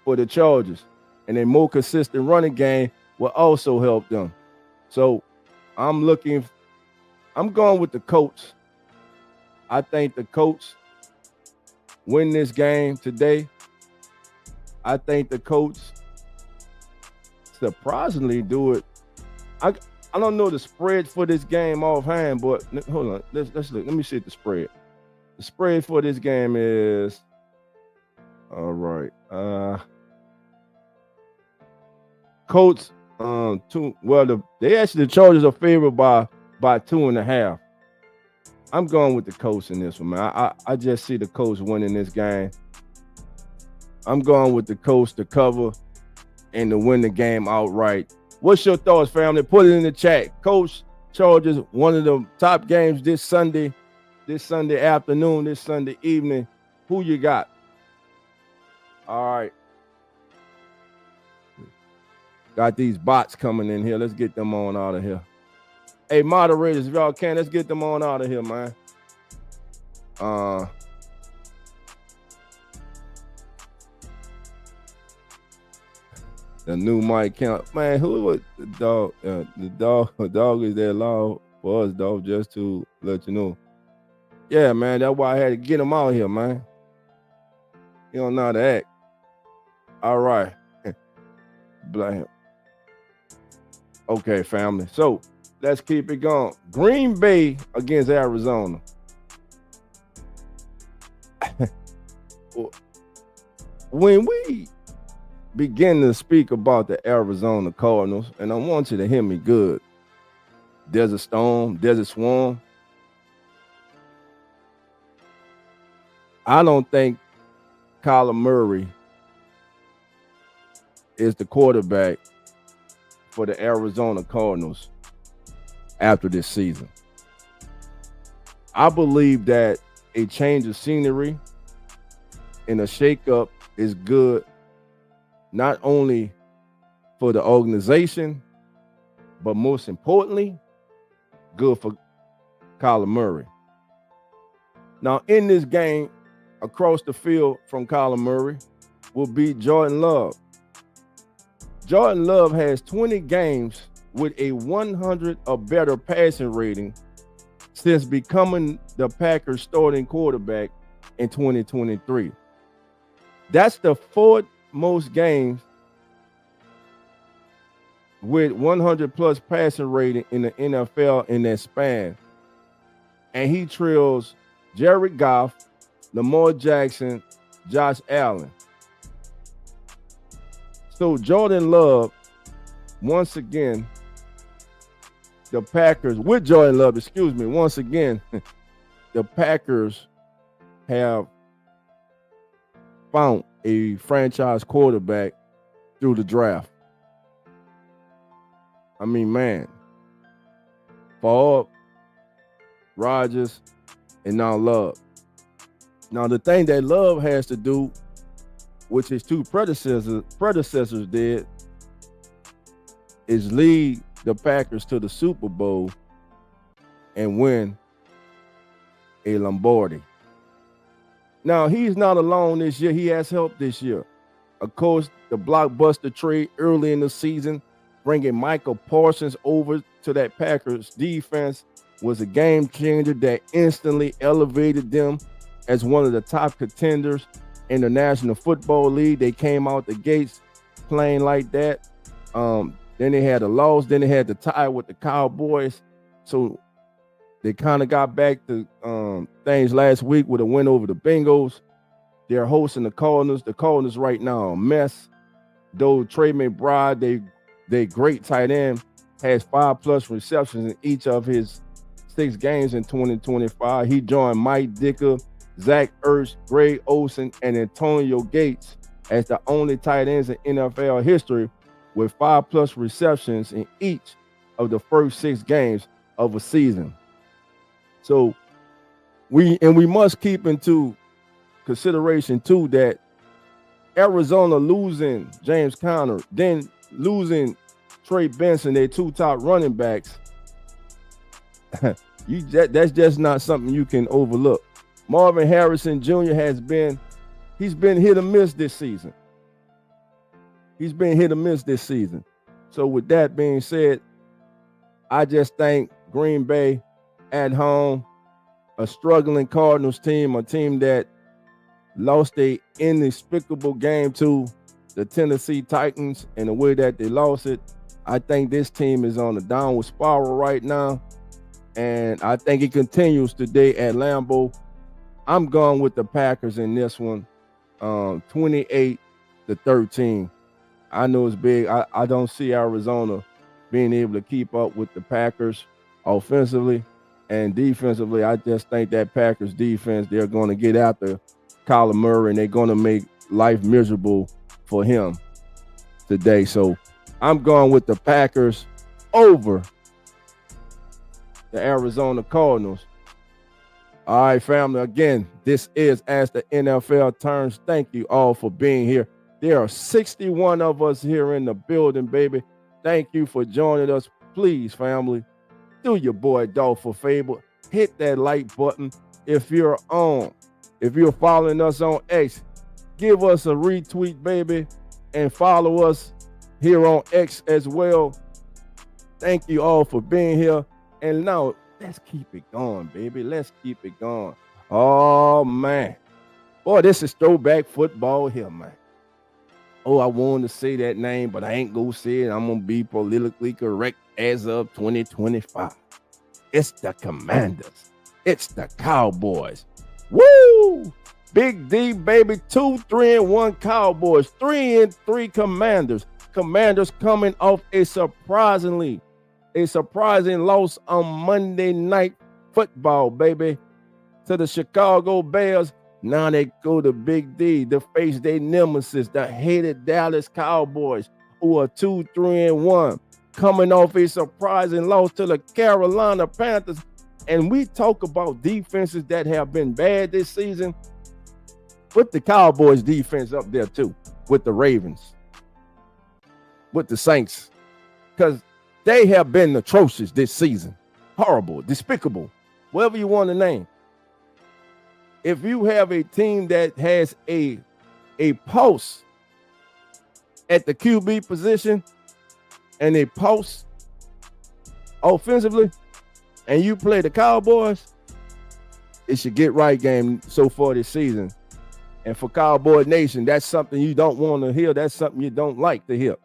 for the Chargers. And a more consistent running game will also help them. So I'm going with the Colts. I think the Colts win this game today. I think the Colts surprisingly do it. I don't know the spread for this game offhand, but hold on. Let's look. Let me see the spread. The spread for this game is all right. Colts 2. Well, the Chargers are favored by 2.5. I'm going with the Colts in this one, man. I just see the Colts winning this game. I'm going with the Colts to cover and to win the game outright. What's your thoughts, family? Put it in the chat. Colts, Chargers, one of the top games this Sunday afternoon, this Sunday evening. Who you got? All right. Got these bots coming in here. Let's get them on out of here. Hey, moderators, if y'all can, let's get them on out of here, man. The new mic count, man. Who was the dog? The dog is there loud for us, dog. Just to let you know. Yeah, man. That's why I had to get him out here, man. He don't know how to act. All right. Blame him. Okay, family. So let's keep it going. Green Bay against Arizona. When we begin to speak about the Arizona Cardinals, and I want you to hear me good. Desert Storm, Desert Swarm. I don't think Kyler Murray is the quarterback for the Arizona Cardinals after this season. I believe that a change of scenery and a shakeup is good, not only for the organization, but most importantly, good for Kyler Murray. Now, in this game, across the field from Kyler Murray will be Jordan Love. Jordan Love has 20 games with a 100 or better passing rating since becoming the Packers starting quarterback in 2023. That's the 4th most games with 100 plus passing rating in the NFL in that span. And he trails Jared Goff, Lamar Jackson, Josh Allen. So Jordan Love, once again, the Packers, with Jordan Love, once again, the Packers have found a franchise quarterback through the draft. I mean, man, for Rodgers, and now Love. Now, the thing that Love has to do, which his two predecessors did, is lead the Packers to the Super Bowl and win a Lombardi. Now, he's not alone this year. He has help this year. Of course, the blockbuster trade early in the season, bringing Michael Parsons over to that Packers defense, was a game changer that instantly elevated them as one of the top contenders in the National Football League. They came out the gates playing like that. Then they had a loss. Then they had the tie with the Cowboys. So they kind of got back to things last week with a win over the Bengals. They're hosting the Cardinals. The Cardinals right now are a mess. Though Trey McBride, they great tight end, has 5+ receptions in each of his 6 games in 2025. He joined Mike Dicker, Zach Ertz, Greg Olsen, and Antonio Gates as the only tight ends in NFL history with 5+ receptions in each of the first 6 games of a season. So we must keep into consideration too that Arizona losing James Conner, then losing Trey Benson, their 2 top running backs, that's just not something you can overlook. Marvin Harrison Jr. he's been hit or miss this season. So with that being said, I just think Green Bay at home, a struggling Cardinals team, a team that lost a inexplicable game to the Tennessee Titans in the way that they lost it. I think this team is on a downward spiral right now, and I think it continues today at Lambeau. I'm going with the Packers in this one, 28-13. I know it's big. I don't see Arizona being able to keep up with the Packers offensively and defensively. I just think that Packers defense, they're going to get after Kyler Murray, and they're going to make life miserable for him today. So I'm going with the Packers over the Arizona Cardinals. All right, family. Again, this is As the NFL Turns. Thank you all for being here. There are 61 of us here in the building, baby. Thank you for joining us. Please, family, do your boy Dolph a favor. Hit that like button. If you're following us on X, give us a retweet, baby, and follow us here on X as well. Thank you all for being here. And now, let's keep it going, baby. Let's keep it going. Oh, man. Boy, this is throwback football here, man. Oh, I wanted to say that name, but I ain't gonna say it. I'm gonna be politically correct as of 2025. It's the Commanders. It's the Cowboys. Woo! Big D, baby. 2-3-1 Cowboys. 3-3 Commanders. Commanders coming off a surprising loss on Monday Night Football, baby, to the Chicago Bears. Now they go to Big D to face their nemesis, the hated Dallas Cowboys, who are 2-3-1, coming off a surprising loss to the Carolina Panthers. And we talk about defenses that have been bad this season. Put the Cowboys defense up there too, with the Ravens, with the Saints, because they have been atrocious this season. Horrible, despicable, whatever you want to name. If you have a team that has a pulse at the QB position and a pulse offensively, and you play the Cowboys, it should get right game so far this season. And for Cowboy Nation, that's something you don't want to hear. That's something you don't like to hear.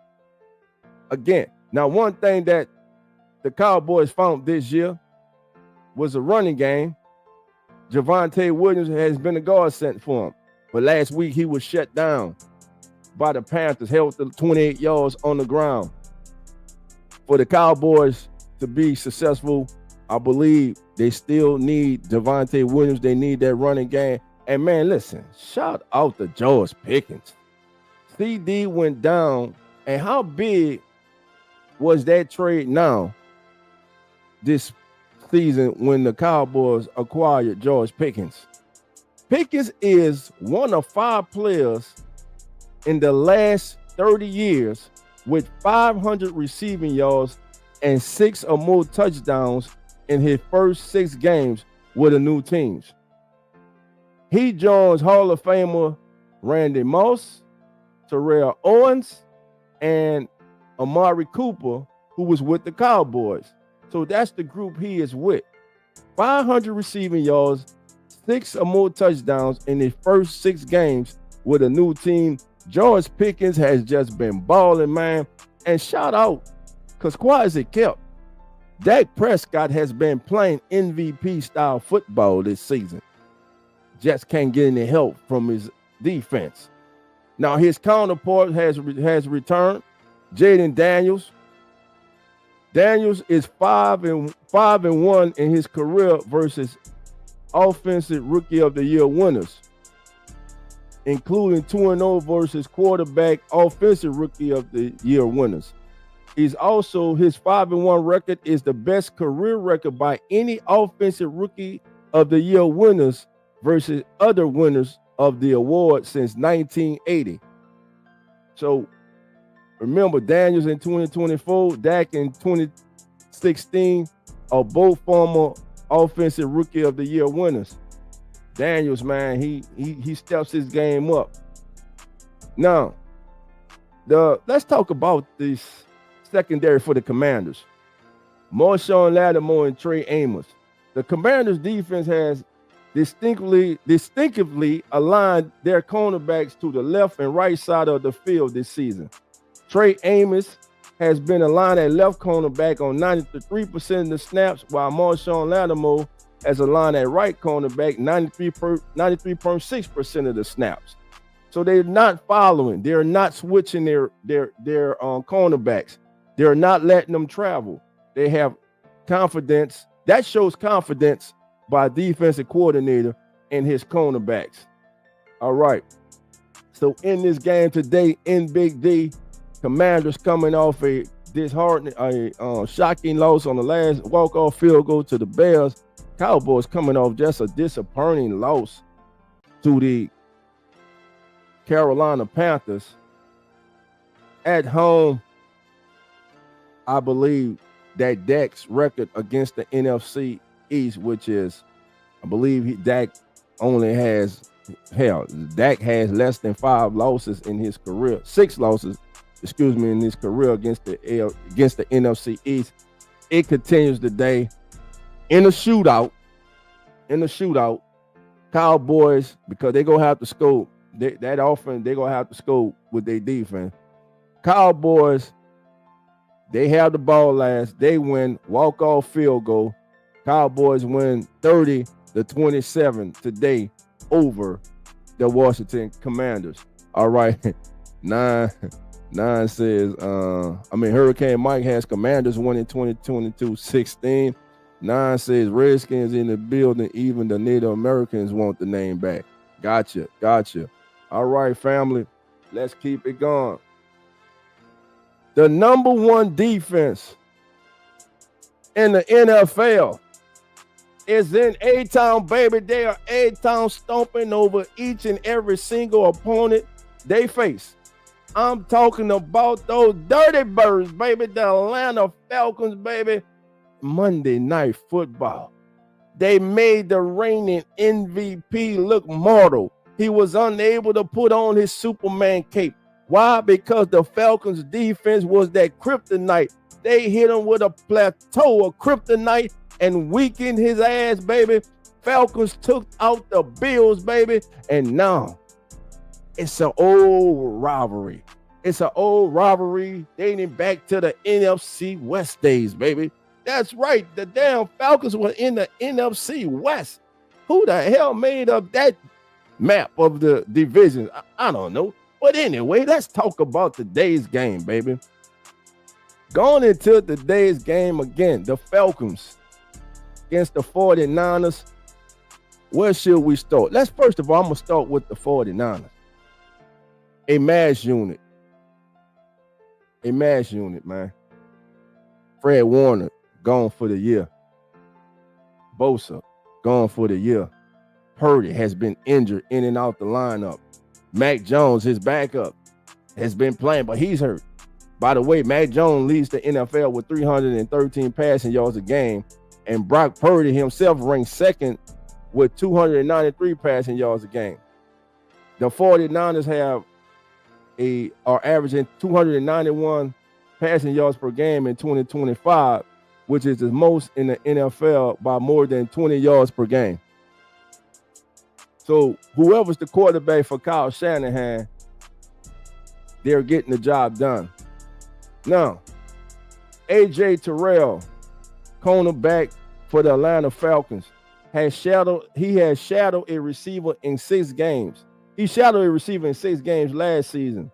Again, now one thing that the Cowboys found this year was a running game. Javonte Williams has been a godsend for him. But last week he was shut down by the Panthers, held to 28 yards on the ground. For the Cowboys to be successful, I believe they still need Javonte Williams. They need that running game. And man, listen, shout out to George Pickens. CD went down. And how big was that trade now? This season when the Cowboys acquired George Pickens. Pickens is one of 5 players in the last 30 years with 500 receiving yards and 6 or more touchdowns in his first 6 games with a new team. He joins Hall of Famer Randy Moss, Terrell Owens, and Amari Cooper, who was with the Cowboys. So that's the group he is with. 500 receiving yards, 6 or more touchdowns in his first 6 games with a new team. George Pickens has just been balling, man. And shout out, because quiet as it kept, Dak Prescott has been playing MVP-style football this season. Just can't get any help from his defense. Now his counterpart has returned, Jaden Daniels. Daniels is 5-1 in his career versus Offensive Rookie of the Year winners, including 2-0 versus quarterback Offensive Rookie of the Year winners. His 5-1 record is the best career record by any Offensive Rookie of the Year winners versus other winners of the award since 1980. So remember, Daniels in 2024, Dak in 2016 are both former Offensive Rookie of the Year winners. Daniels, man, he steps his game up. Now, let's talk about this secondary for the Commanders. Marshawn Lattimore and Trey Amos. The Commanders defense has distinctively aligned their cornerbacks to the left and right side of the field this season. Trey Amos has been aligned at left cornerback on 93% of the snaps, while Marshawn Lattimore has aligned at right cornerback 93.6% of the snaps. So they're not following. They're not switching their cornerbacks. They're not letting them travel. They have confidence. That shows confidence by defensive coordinator and his cornerbacks. All right. So in this game today in Big D, Commanders coming off a shocking loss on the last walk-off field goal to the Bears. Cowboys coming off just a disappointing loss to the Carolina Panthers. At home, I believe that Dak's record against the NFC East, which is, I believe Dak has less than 5 losses in his career, 6 losses, in his career against the NFC East. It continues today in a shootout. Cowboys, because they're gonna have to score that offense, they're gonna have to score with their defense. Cowboys, they have the ball last. They win walk-off field goal. Cowboys win 30-27 today over the Washington Commanders. All right. 9 says, Hurricane Mike has Commanders winning 2022-16. 9 says Redskins in the building. Even the Native Americans want the name back. Gotcha. All right, family. Let's keep it going. The number 1 defense in the NFL is in A-Town, baby. They are A-Town stomping over each and every single opponent they face. I'm talking about those dirty birds, baby. The Atlanta Falcons, baby. Monday Night Football. They made the reigning MVP look mortal. He was unable to put on his Superman cape. Why? Because the Falcons defense was that kryptonite. They hit him with a plateau of kryptonite and weakened his ass, baby. Falcons took out the Bills, baby. And now it's an old rivalry. Dating back to the NFC West days, baby. That's right. The damn Falcons were in the NFC West. Who the hell made up that map of the divisions? I don't know. But anyway, let's talk about today's game, baby. Going into today's game again, the Falcons against the 49ers. Where should we start? First of all, I'm going to start with the 49ers. A mass unit, man. Fred Warner gone for the year. Bosa, gone for the year. Purdy has been injured in and out the lineup. Mac Jones, his backup, has been playing, but he's hurt. By the way, Mac Jones leads the NFL with 313 passing yards a game, and Brock Purdy himself ranks second with 293 passing yards a game. The 49ers are averaging 291 passing yards per game in 2025, which is the most in the NFL by more than 20 yards per game. So whoever's the quarterback for Kyle Shanahan, they're getting the job done. Now, A.J. Terrell, cornerback for the Atlanta Falcons, has shadowed a receiver in 6 games. He shadowed a receiver in 6 games last season.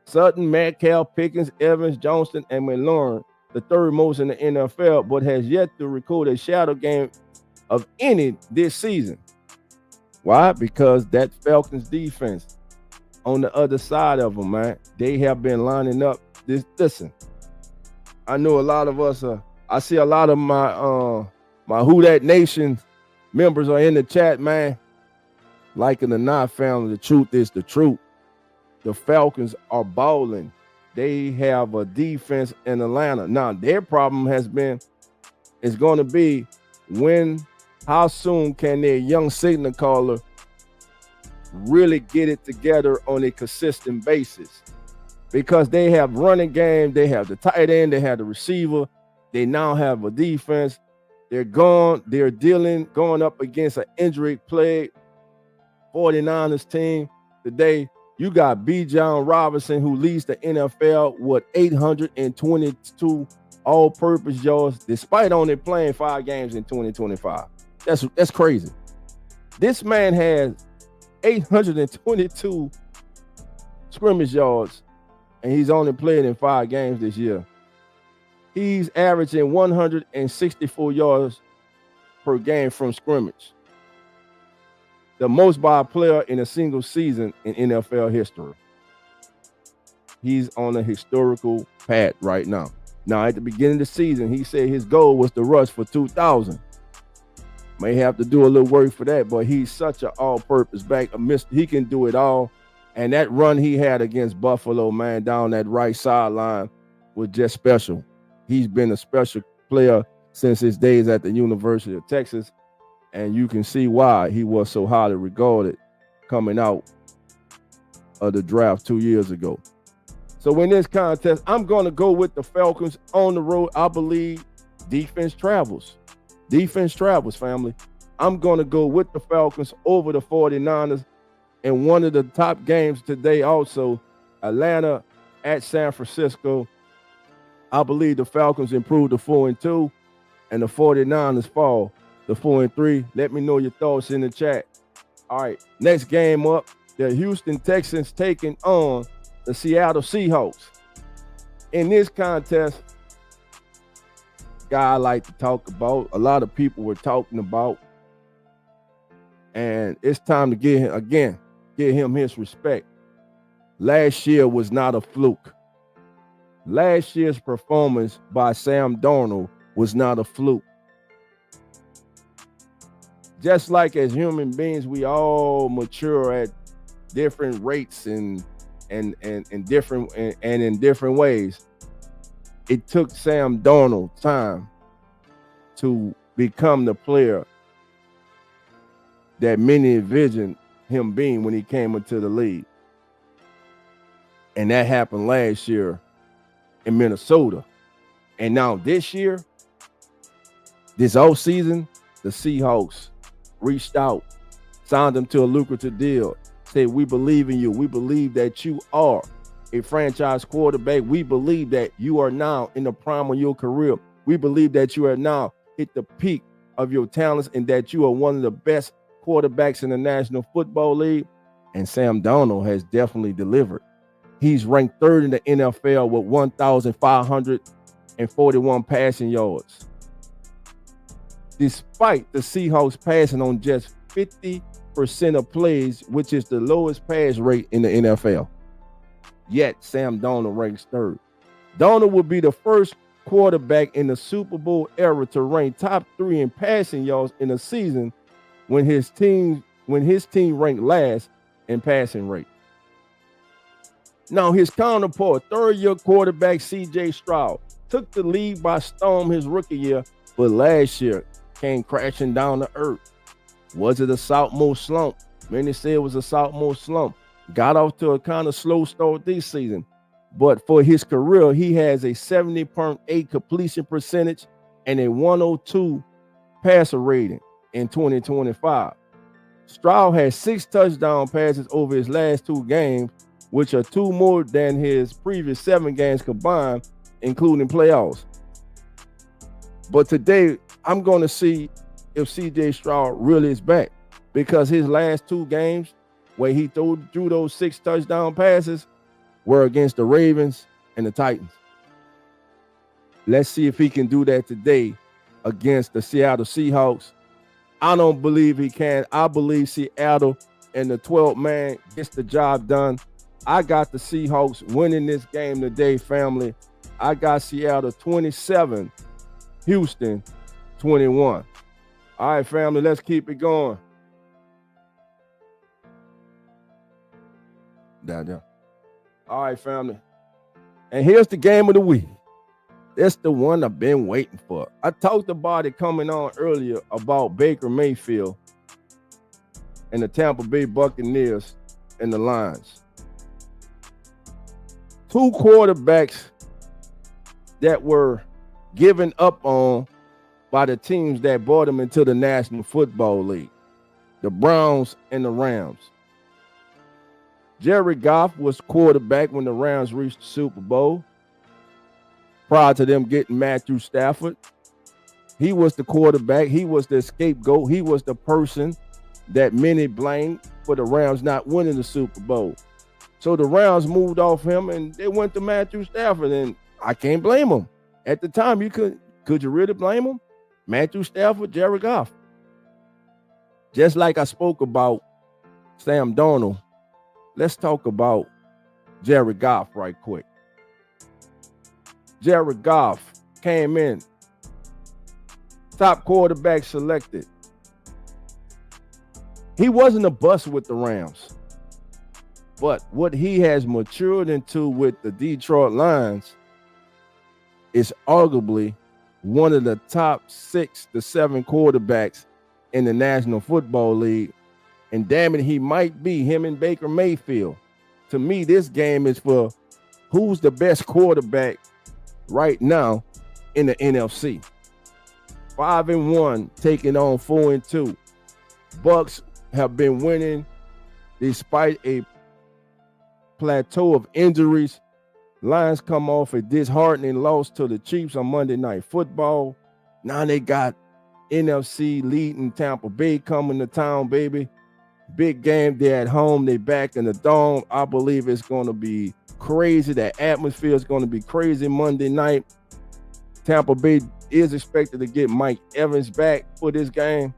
Sutton, Metcalf, Pickens, Evans, Johnston, and McLaurin, the third most in the NFL, but has yet to record a shadow game of any this season. Why? Because that Falcons defense on the other side of them, man, they have been lining up. Listen, I know a lot of us I see a lot of my Who That Nation members are in the chat, man. Liking the not family, the truth is the truth. The Falcons are balling. They have a defense in Atlanta. Now, their problem is going to be how soon can their young signal caller really get it together on a consistent basis? Because they have running game, they have the tight end, they have the receiver, they now have a defense. They're going up against an injury-plagued 49ers team today. You got B. John Robinson, who leads the NFL with 822 all-purpose yards, despite only playing 5 games in 2025. That's crazy. This man has 822 scrimmage yards, and he's only played in 5 games this year. He's averaging 164 yards per game from scrimmage, the most by a player in a single season in NFL history. He's on a historical path right now. Now, at the beginning of the season, he said his goal was to rush for 2,000. May have to do a little work for that, but he's such an all-purpose back. He can do it all. And that run he had against Buffalo, man, down that right sideline was just special. He's been a special player since his days at the University of Texas, and you can see why he was so highly regarded coming out of the draft 2 years ago. So in this contest, I'm going to go with the Falcons on the road. I believe defense travels. Defense travels, family. I'm going to go with the Falcons over the 49ers. And one of the top games today also, Atlanta at San Francisco. I believe the Falcons improved to 4-2, and the 49ers fall to 4-3. Let me know your thoughts in the chat. All right, next game up, the Houston Texans taking on the Seattle Seahawks. In this contest, guy I like to talk about, a lot of people were talking about, and it's time to give him his respect. Last year was not a fluke. Last year's performance by Sam Darnold was not a fluke. Just like as human beings, we all mature at different rates and in different ways. It took Sam Darnold time to become the player that many envisioned him being when he came into the league. And that happened last year in Minnesota. And now this year, this offseason, the Seahawks reached out, signed him to a lucrative deal, said, we believe in you. We believe that you are a franchise quarterback. We believe that you are now in the prime of your career. We believe that you are now hit the peak of your talents and that you are one of the best quarterbacks in the National Football League. And Sam Darnold has definitely delivered. He's ranked 3rd in the NFL with 1,541 passing yards. Despite the Seahawks passing on just 50% of plays, which is the lowest pass rate in the NFL. Yet Sam Darnold ranks 3rd. Darnold will be the first quarterback in the Super Bowl era to rank top 3 in passing yards in a season when his team ranked last in passing rate. Now, his counterpart, third-year quarterback C.J. Stroud, took the lead by storm his rookie year, but last year came crashing down to earth. Was it a sophomore slump? Many say it was a sophomore slump. Got off to a kind of slow start this season, but for his career, he has a 70.8 completion percentage and a 102 passer rating in 2025. Stroud has 6 touchdown passes over his last 2 games, which are 2 more than his previous 7 games combined, including playoffs. But today, I'm going to see if C.J. Stroud really is back, because his last 2 games where he threw those 6 touchdown passes were against the Ravens and the Titans. Let's see if he can do that today against the Seattle Seahawks. I don't believe he can. I believe Seattle and the 12th man gets the job done. I got the Seahawks winning this game today, family. I got Seattle 27, Houston 21. All right, family, let's keep it going. Down. All right, family. And here's the game of the week. It's the one I've been waiting for. I talked about it coming on earlier about Baker Mayfield and the Tampa Bay Buccaneers and the Lions. 2 quarterbacks that were given up on by the teams that brought them into the National Football League, the Browns and the Rams. Jared Goff was quarterback when the Rams reached the Super Bowl. Prior to them getting Matthew Stafford, he was the quarterback. He was the scapegoat. He was the person that many blamed for the Rams not winning the Super Bowl. So the Rams moved off him and they went to Matthew Stafford, and I can't blame them. At the time, could you really blame them? Matthew Stafford, Jared Goff. Just like I spoke about Sam Darnold, let's talk about Jared Goff right quick. Jared Goff came in, top quarterback selected. He wasn't a bust with the Rams, but what he has matured into with the Detroit Lions is arguably one of the top 6 to 7 quarterbacks in the National Football League. And damn it, he might be him and Baker Mayfield. To me, this game is for who's the best quarterback right now in the NFC. 5-1, taking on 4-2. Bucks have been winning despite a plateau of injuries. Lions come off a disheartening loss to the Chiefs on Monday Night Football. Now they got NFC leading Tampa Bay coming to town, baby. Big game. They're at home. They back in the dome. I believe it's going to be crazy. That atmosphere is going to be crazy Monday night. Tampa Bay is expected to get Mike Evans back for this game.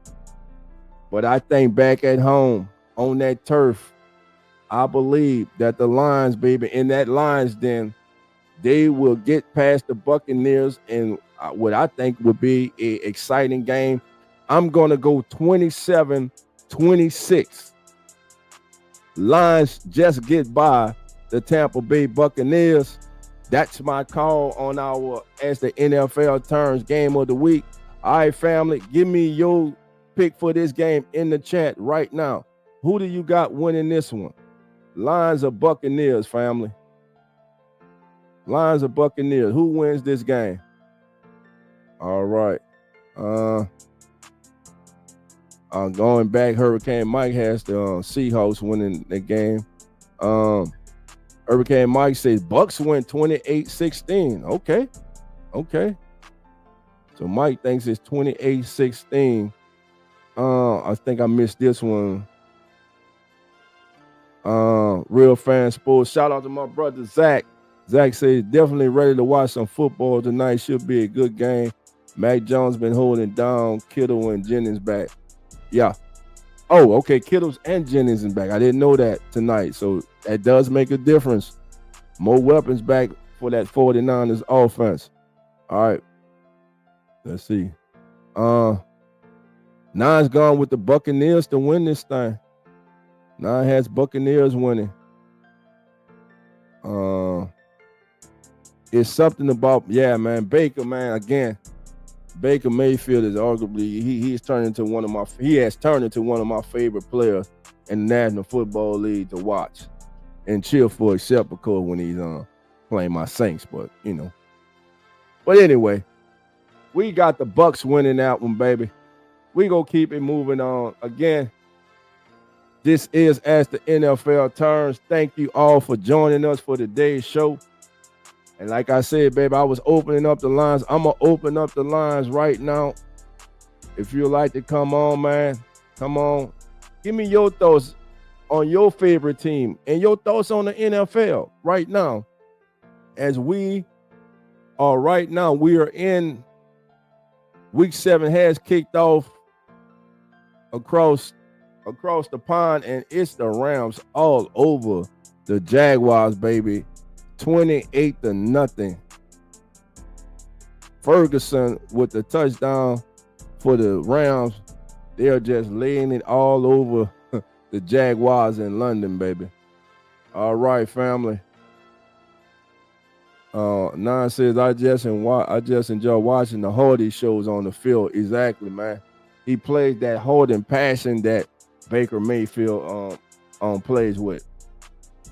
But I think back at home on that turf, I believe that the Lions, baby, in that Lions den, they will get past the Buccaneers in what I think would be an exciting game. I'm going to go 27-26. Lions just get by the Tampa Bay Buccaneers. That's my call on our, as the NFL turns, game of the week. All right, family, give me your pick for this game in the chat right now. Who do you got winning this one? Lions or Buccaneers, family? Lions or Buccaneers? Who wins this game? All right. Going back, Hurricane Mike has the Seahawks winning the game. Hurricane Mike says Bucks win 28-16. Okay. So Mike thinks it's 28-16. I think I missed this one. Real Fan Sports. Shout out to my brother Zach. Zach says definitely ready to watch some football tonight. Should be a good game. Mac Jones been holding down. Kittle and Jennings back. Yeah. Oh, okay. Kittles and Jennings is back. I didn't know that tonight. So that does make a difference. More weapons back for that 49ers offense. All right. Let's see. Nine's gone with the Buccaneers to win this thing. Nine has Buccaneers winning. It's something about, yeah, man. Baker, man, again. Baker Mayfield is arguably he has turned into one of my favorite players in the National Football League to watch and cheer for, except of course when he's playing my Saints. But But anyway, we got the Bucks winning that one, baby. We gonna keep it moving on. Again, this is As the NFL Turns. Thank you all for joining us for today's show. And like I said, baby, I was opening up the lines. I'm going to open up the lines right now. If you'd like to come on, man, come on. Give me your thoughts on your favorite team and your thoughts on the NFL right now. As we are in week 7 has kicked off across the pond, and it's the Rams all over the Jaguars, baby. 28-0. Ferguson with the touchdown for the Rams. They're just laying it all over the Jaguars in London, baby. All right, family. Nan says, I just enjoy watching the Hardy shows on the field. Exactly, man. He plays that heart and passion that Baker Mayfield plays with.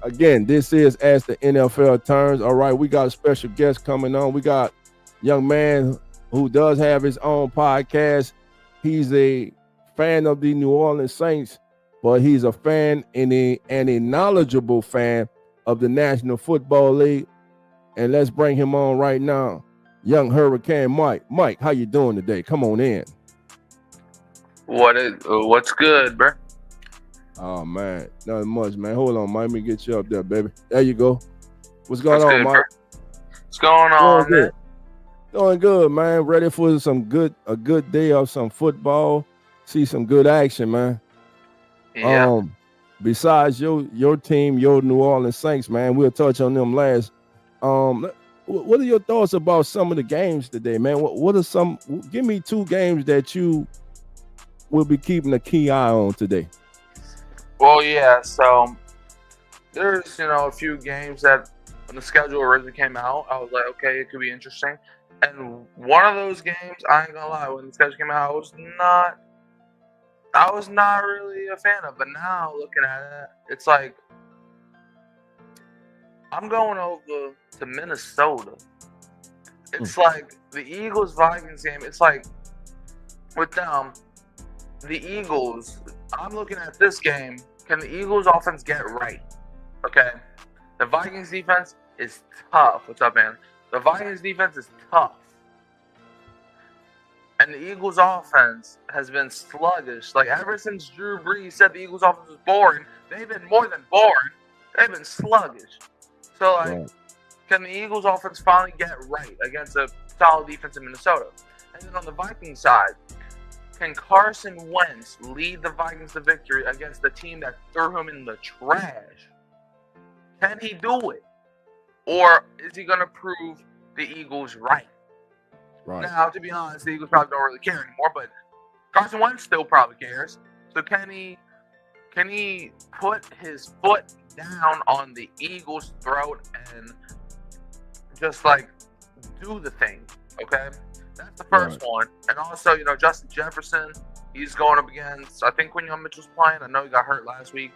Again, this is As the NFL Turns. All right, we got a special guest coming on. We got a young man who does have his own podcast. He's a fan of the New Orleans Saints, but he's a fan and a knowledgeable fan of the National Football League. And let's bring him on right now. Young Hurricane Mike. Mike, how you doing today? Come on in. What's good, bro? Oh, man. Nothing much, man. Hold on, Mike. Let me get you up there, baby. There you go. What's going on, Mike? Bro? What's going on, man? Doing good, man. Ready for a good day of some football. See some good action, man. Yeah. Besides your team, your New Orleans Saints, man, we'll touch on them last. What are your thoughts about some of the games today, man? What are some? Give me 2 games that you will be keeping a key eye on today. Well, yeah. So there's a few games that when the schedule originally came out, I was like, okay, it could be interesting. And one of those games, I ain't gonna lie, when the schedule came out, I was not really a fan of. But now looking at it, it's like I'm going over to Minnesota. It's like the Eagles-Vikings game. It's like with them, the Eagles, I'm looking at this game. Can the Eagles offense get right? Okay. The Vikings defense is tough. What's up, man? The Vikings defense is tough. And the Eagles offense has been sluggish. Like ever since Drew Brees said the Eagles offense was boring, they've been more than boring. They've been sluggish. So can the Eagles offense finally get right against a solid defense in Minnesota? And then on the Vikings side, can Carson Wentz lead the Vikings to victory against the team that threw him in the trash? Can he do it? Or is he going to prove the Eagles right? Now, to be honest, the Eagles probably don't really care anymore, but Carson Wentz still probably cares. So can he put his foot down on the Eagles' throat and just do the thing? Okay, that's the first one. And also, Justin Jefferson, he's going up against, I think Quinyon Mitchell's playing. I know he got hurt last week.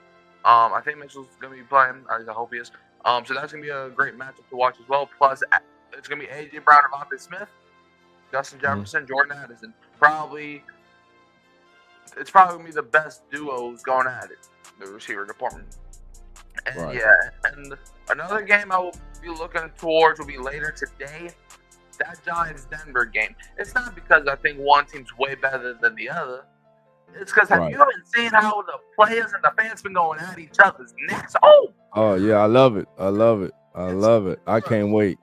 I think Mitchell's gonna be playing. I hope he is. So that's gonna be a great matchup to watch as well. Plus, it's gonna be AJ Brown and Devontae Smith, Justin Jefferson, Jordan Addison. It's probably gonna be the best duos going at it, the receiver department. And and another game I will be looking towards will be later today. That Giants-Denver game. It's not because I think one team's way better than the other. It's because have you been seeing how the players and the fans been going at each other's necks? Oh yeah, I love it. I can't wait.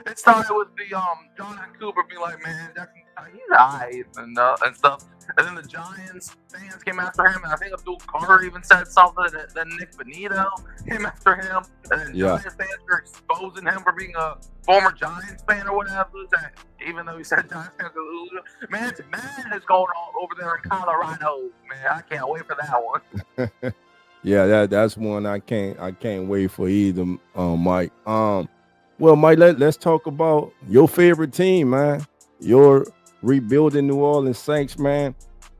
It started with the John Cooper being like, man, Jackson, he's alright and stuff. And then the Giants fans came after him, and I think Abdul Carter even said something. And then Nick Benito came after him, and then Giants fans were exposing him for being a former Giants fan or whatever. Even though he said Giants fans are losing, man, it's madness going on over there in Colorado. Man, I can't wait for that one. Yeah, that's one I can't wait for either, Mike. Well, Mike, let's talk about your favorite team, man. Your rebuilding New Orleans Saints, man.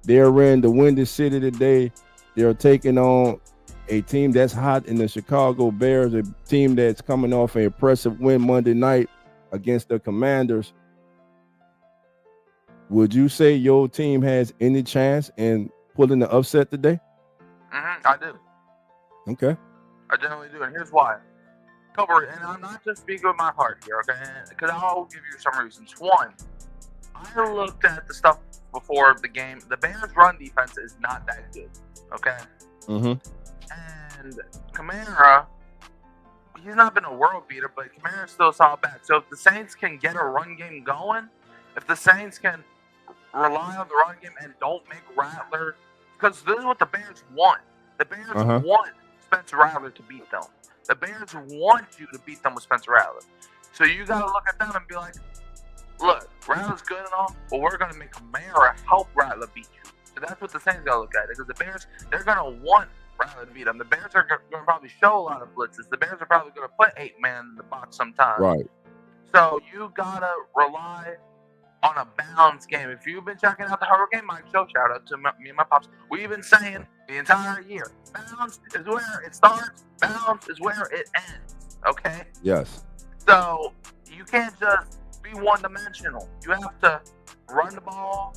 They're in the Windy City today. They're taking on a team that's hot in the Chicago Bears, a team that's coming off an impressive win Monday night against the Commanders. Would you say your team has any chance in pulling the upset today? I do. Okay. I generally do, and here's why. And I'm not just speaking with my heart here, okay? Because I'll give you some reasons. One, I looked at the stuff before the game. The Bears' run defense is not that good, okay? And Kamara, he's not been a world beater, but Kamara's still solid back. So if the Saints can get a run game going, if the Saints can rely on the run game and don't make Rattler, because this is what the Bears want. The Bears want Spencer Rattler to beat them. The Bears want you to beat them with Spencer Rattler. So you got to look at them and be like, look, Rattler's good and all, but we're going to make Kamara help Rattler beat you. So that's what the Saints got to look at. Because the Bears, they're going to want Rattler to beat them. The Bears are going to probably show a lot of blitzes. The Bears are probably going to put 8 man in the box sometimes. Right. So you got to rely on a balanced game. If you've been checking out the Hurricane Mike show, shout out to me and my pops, we've been saying the entire year, balance is where it starts, balance is where it ends, okay? Yes. So you can't just be one-dimensional. You have to run the ball,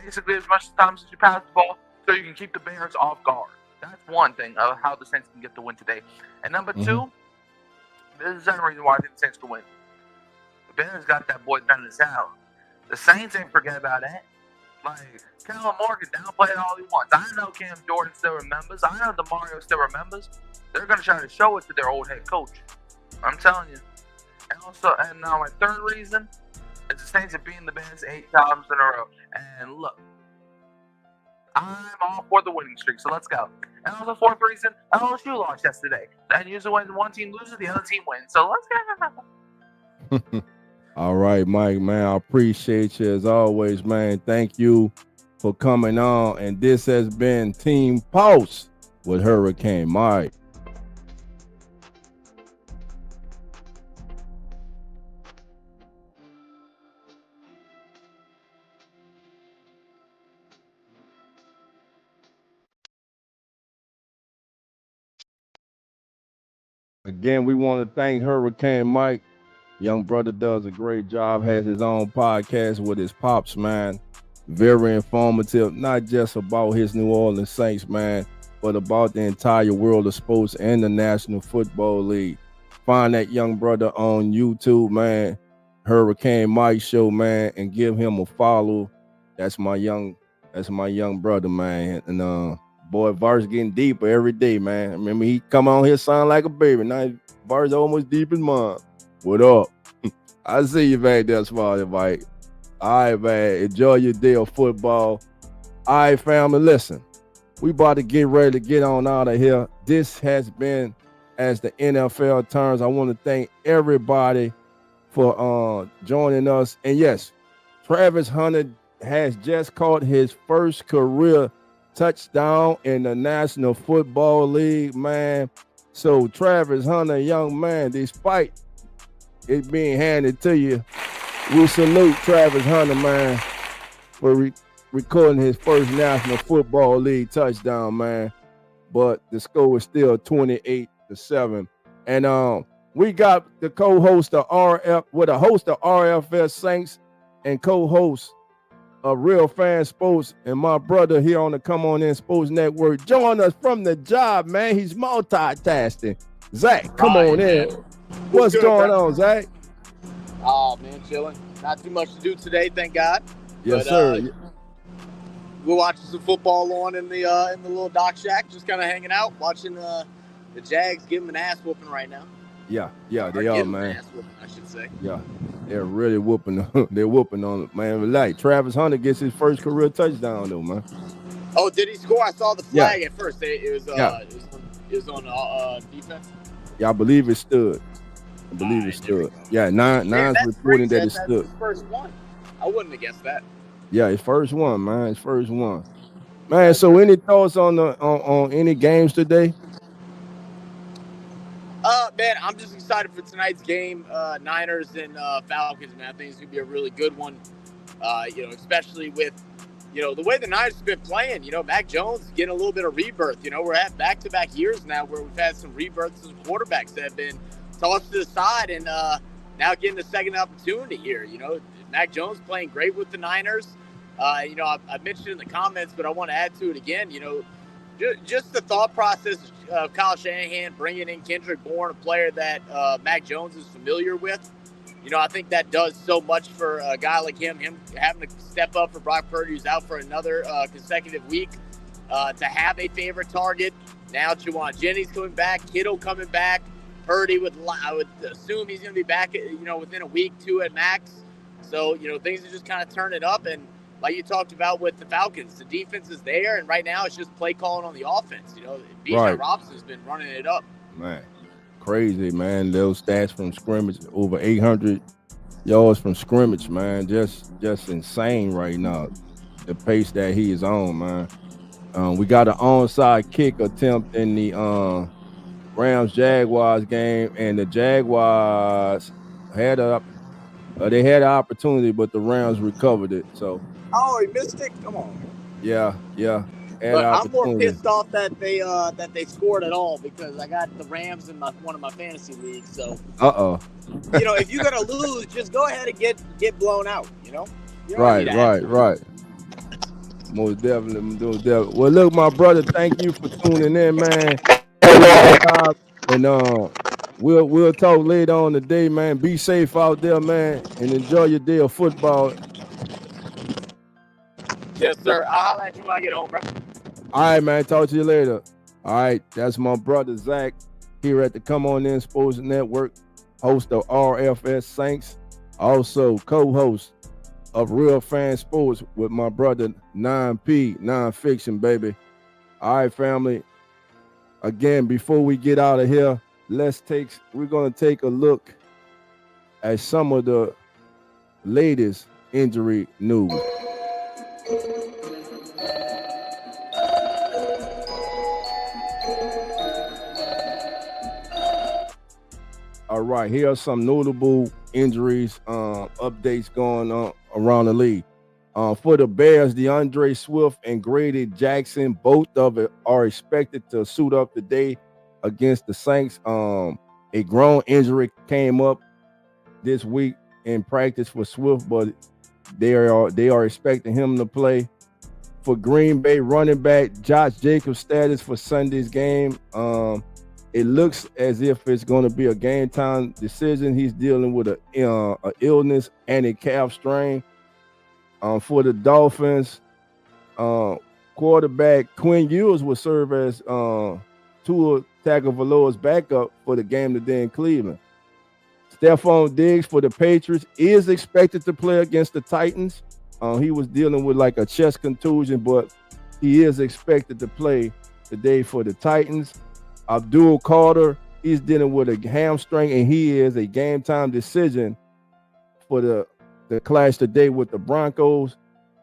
basically as much times as you pass the ball, so you can keep the Bears off guard. That's one thing of how the Saints can get the win today. And number two, this is the reason why I think the Saints can win. Bears got that boy done his out. The Saints ain't forget about that. Like, Kellen Moore can downplay it all he wants. I know Cam Jordan still remembers. I know DeMario still remembers. They're going to try to show it to their old head coach. I'm telling you. And now my third reason is the Saints are beating the Bears 8 times in a row. And look, I'm all for the winning streak, so let's go. And also, fourth reason, LSU lost yesterday. And usually when one team loses, the other team wins. So let's go. All right, Mike, man, I appreciate you as always, man. Thank you for coming on. And this has been Team Pulse with Hurricane Mike. Again, we want to thank Hurricane Mike. Young brother does a great job, has his own podcast with his pops, man. Very informative, not just about his New Orleans Saints, man, but about the entire world of sports and the National Football League. Find that young brother on YouTube, man, Hurricane Mike Show, man, and give him a follow. That's my young brother, man. And boy, Var's getting deeper every day, man. Remember, he come on here sound like a baby. Now Var's almost deep in mine. What up? I see you back there, Smiley Mike. All right, man. Enjoy your day of football. All right, family, listen. We about to get ready to get on out of here. This has been As the NFL Turns. I want to thank everybody for joining us. And yes, Travis Hunter has just caught his first career touchdown in the National Football League, man. So Travis Hunter, young man, despite it being handed to you, we salute Travis Hunter, man, for recording his first National Football League touchdown, man. But the score is still 28-7. And we got the co-host of a host of RFS Saints and co-host of Real Fan Sports, and my brother here on the Come On In Sports Network. Join us from the job, man. He's multitasking. Zach, come on in. What's going on, Zach? Oh, man, chilling. Not too much to do today, thank God. Yes, sir. We're watching some football on in the little dock shack, just kind of hanging out, watching the Jags give them an ass whooping right now. Yeah, they Or are, give them an man. ass whooping, I should say. Yeah, they're really whooping. They're whooping on it, man. Like Travis Hunter gets his first career touchdown, though, man. Oh, did he score? I saw the Yeah, flag at first. It was yeah, defense. yeah. I believe it stood. I All believe it right, there we stood. go. Yeah, Man, nine's that's reporting crazy. that it That's stood. his first one. I wouldn't have guessed that. Yeah, his first one, man. His first one, man. That's So, crazy. any thoughts on on any games today? Man, I'm just excited for tonight's game. Niners and Falcons, man. I think it's gonna be a really good one. Especially with the way the Niners have been playing. Mac Jones is getting a little bit of rebirth. We're at back-to-back years now where we've had some rebirths of quarterbacks that have been tossed to the side and now getting a second opportunity here. Mac Jones playing great with the Niners. I mentioned in the comments, but I want to add to it again. Just the thought process of Kyle Shanahan bringing in Kendrick Bourne, a player that Mac Jones is familiar with. I think that does so much for a guy like him having to step up for Brock Purdy, who's out for another consecutive week, to have a favorite target. Now Juwan Jennings coming back, Kittle coming back, Purdy I would assume he's going to be back, within a week, 2 at max. So, things are just kind of turning up. And like you talked about with the Falcons, the defense is there, and right now it's just play calling on the offense. Bijan Right. Robson's been running it up. Man, crazy, man. Those stats from scrimmage, over 800 yards from scrimmage, man. Just insane right now. The pace that he is on, man. We got an onside kick attempt in the Rams Jaguars game, and the Jaguars had they had an opportunity, but the Rams recovered it. So, oh, he missed it. Come on. Yeah. But I'm more pissed off that they scored at all because I got the Rams in one of my fantasy leagues. So if you're gonna lose, just go ahead and get blown out. Right. Most definitely. Well, look, my brother, thank you for tuning in, man. And we'll talk later on today, man. Be safe out there, man, and enjoy your day of football. Yes, sir. I'll let you when I get home, bro. All right, man. Talk to you later. All right, that's my brother Zach here at the Come On In Sports Network, host of RFS Saints, also co-host of Real Fan Sports with my brother 9P, Nonfiction, baby. All right, family. Again, before we get out of here, we're gonna take a look at some of the latest injury news. All right, here are some notable injuries, updates going on around the league. For the Bears, DeAndre Swift and Grady Jackson, both of it are expected to suit up today against the Saints. A groin injury came up this week in practice for Swift, but they are expecting him to play. For Green Bay, running back Josh Jacobs' status for Sunday's game. It looks as if it's going to be a game time decision. He's dealing with a illness and a calf strain. For the Dolphins, quarterback Quinn Ewers will serve as Tua Tagovailoa's backup for the game today in Cleveland. Stephon Diggs for the Patriots is expected to play against the Titans. He was dealing with like a chest contusion, but he is expected to play today for the Titans. Abdul Carter, he's dealing with a hamstring, and he is a game time decision for the clash today with the Broncos.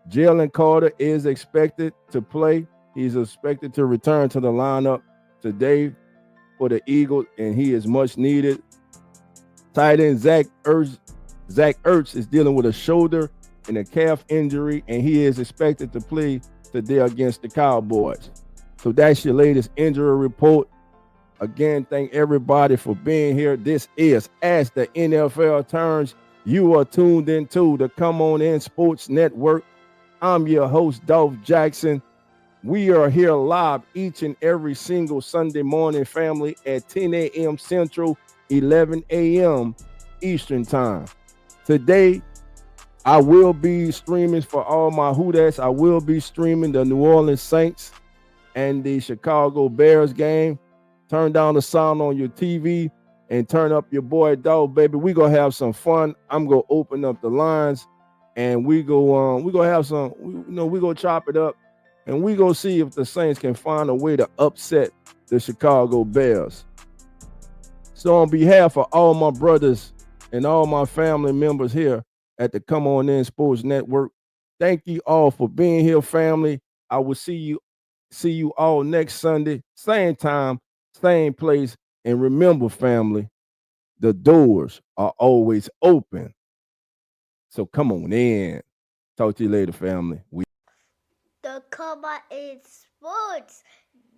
Jalen Carter is expected to play. He's expected to return to the lineup today for the Eagles, and he is much needed. Tight end Zach Ertz is dealing with a shoulder and a calf injury, and he is expected to play today against the Cowboys. So that's your latest injury report. Again, thank everybody for being here. This is As the NFL Turns. You are tuned into the Come On In Sports Network. I'm your host, Dolph Jackson. We are here live each and every single Sunday morning, family, at 10 a.m. Central, 11 a.m. Eastern Time. Today, I will be streaming for all my Hooters. I will be streaming the New Orleans Saints and the Chicago Bears game. Turn down the sound on your TV and turn up your boy dog, baby. We gonna have some fun. I'm gonna open up the lines, and we gonna have some. We gonna chop it up, and we gonna see if the Saints can find a way to upset the Chicago Bears. So on behalf of all my brothers and all my family members here at the Come On In Sports Network, thank you all for being here, family. I will see you all next Sunday, same time, same place. And remember, family, the doors are always open. So come on in. Talk to you later, family. The Come On In Sports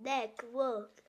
Network.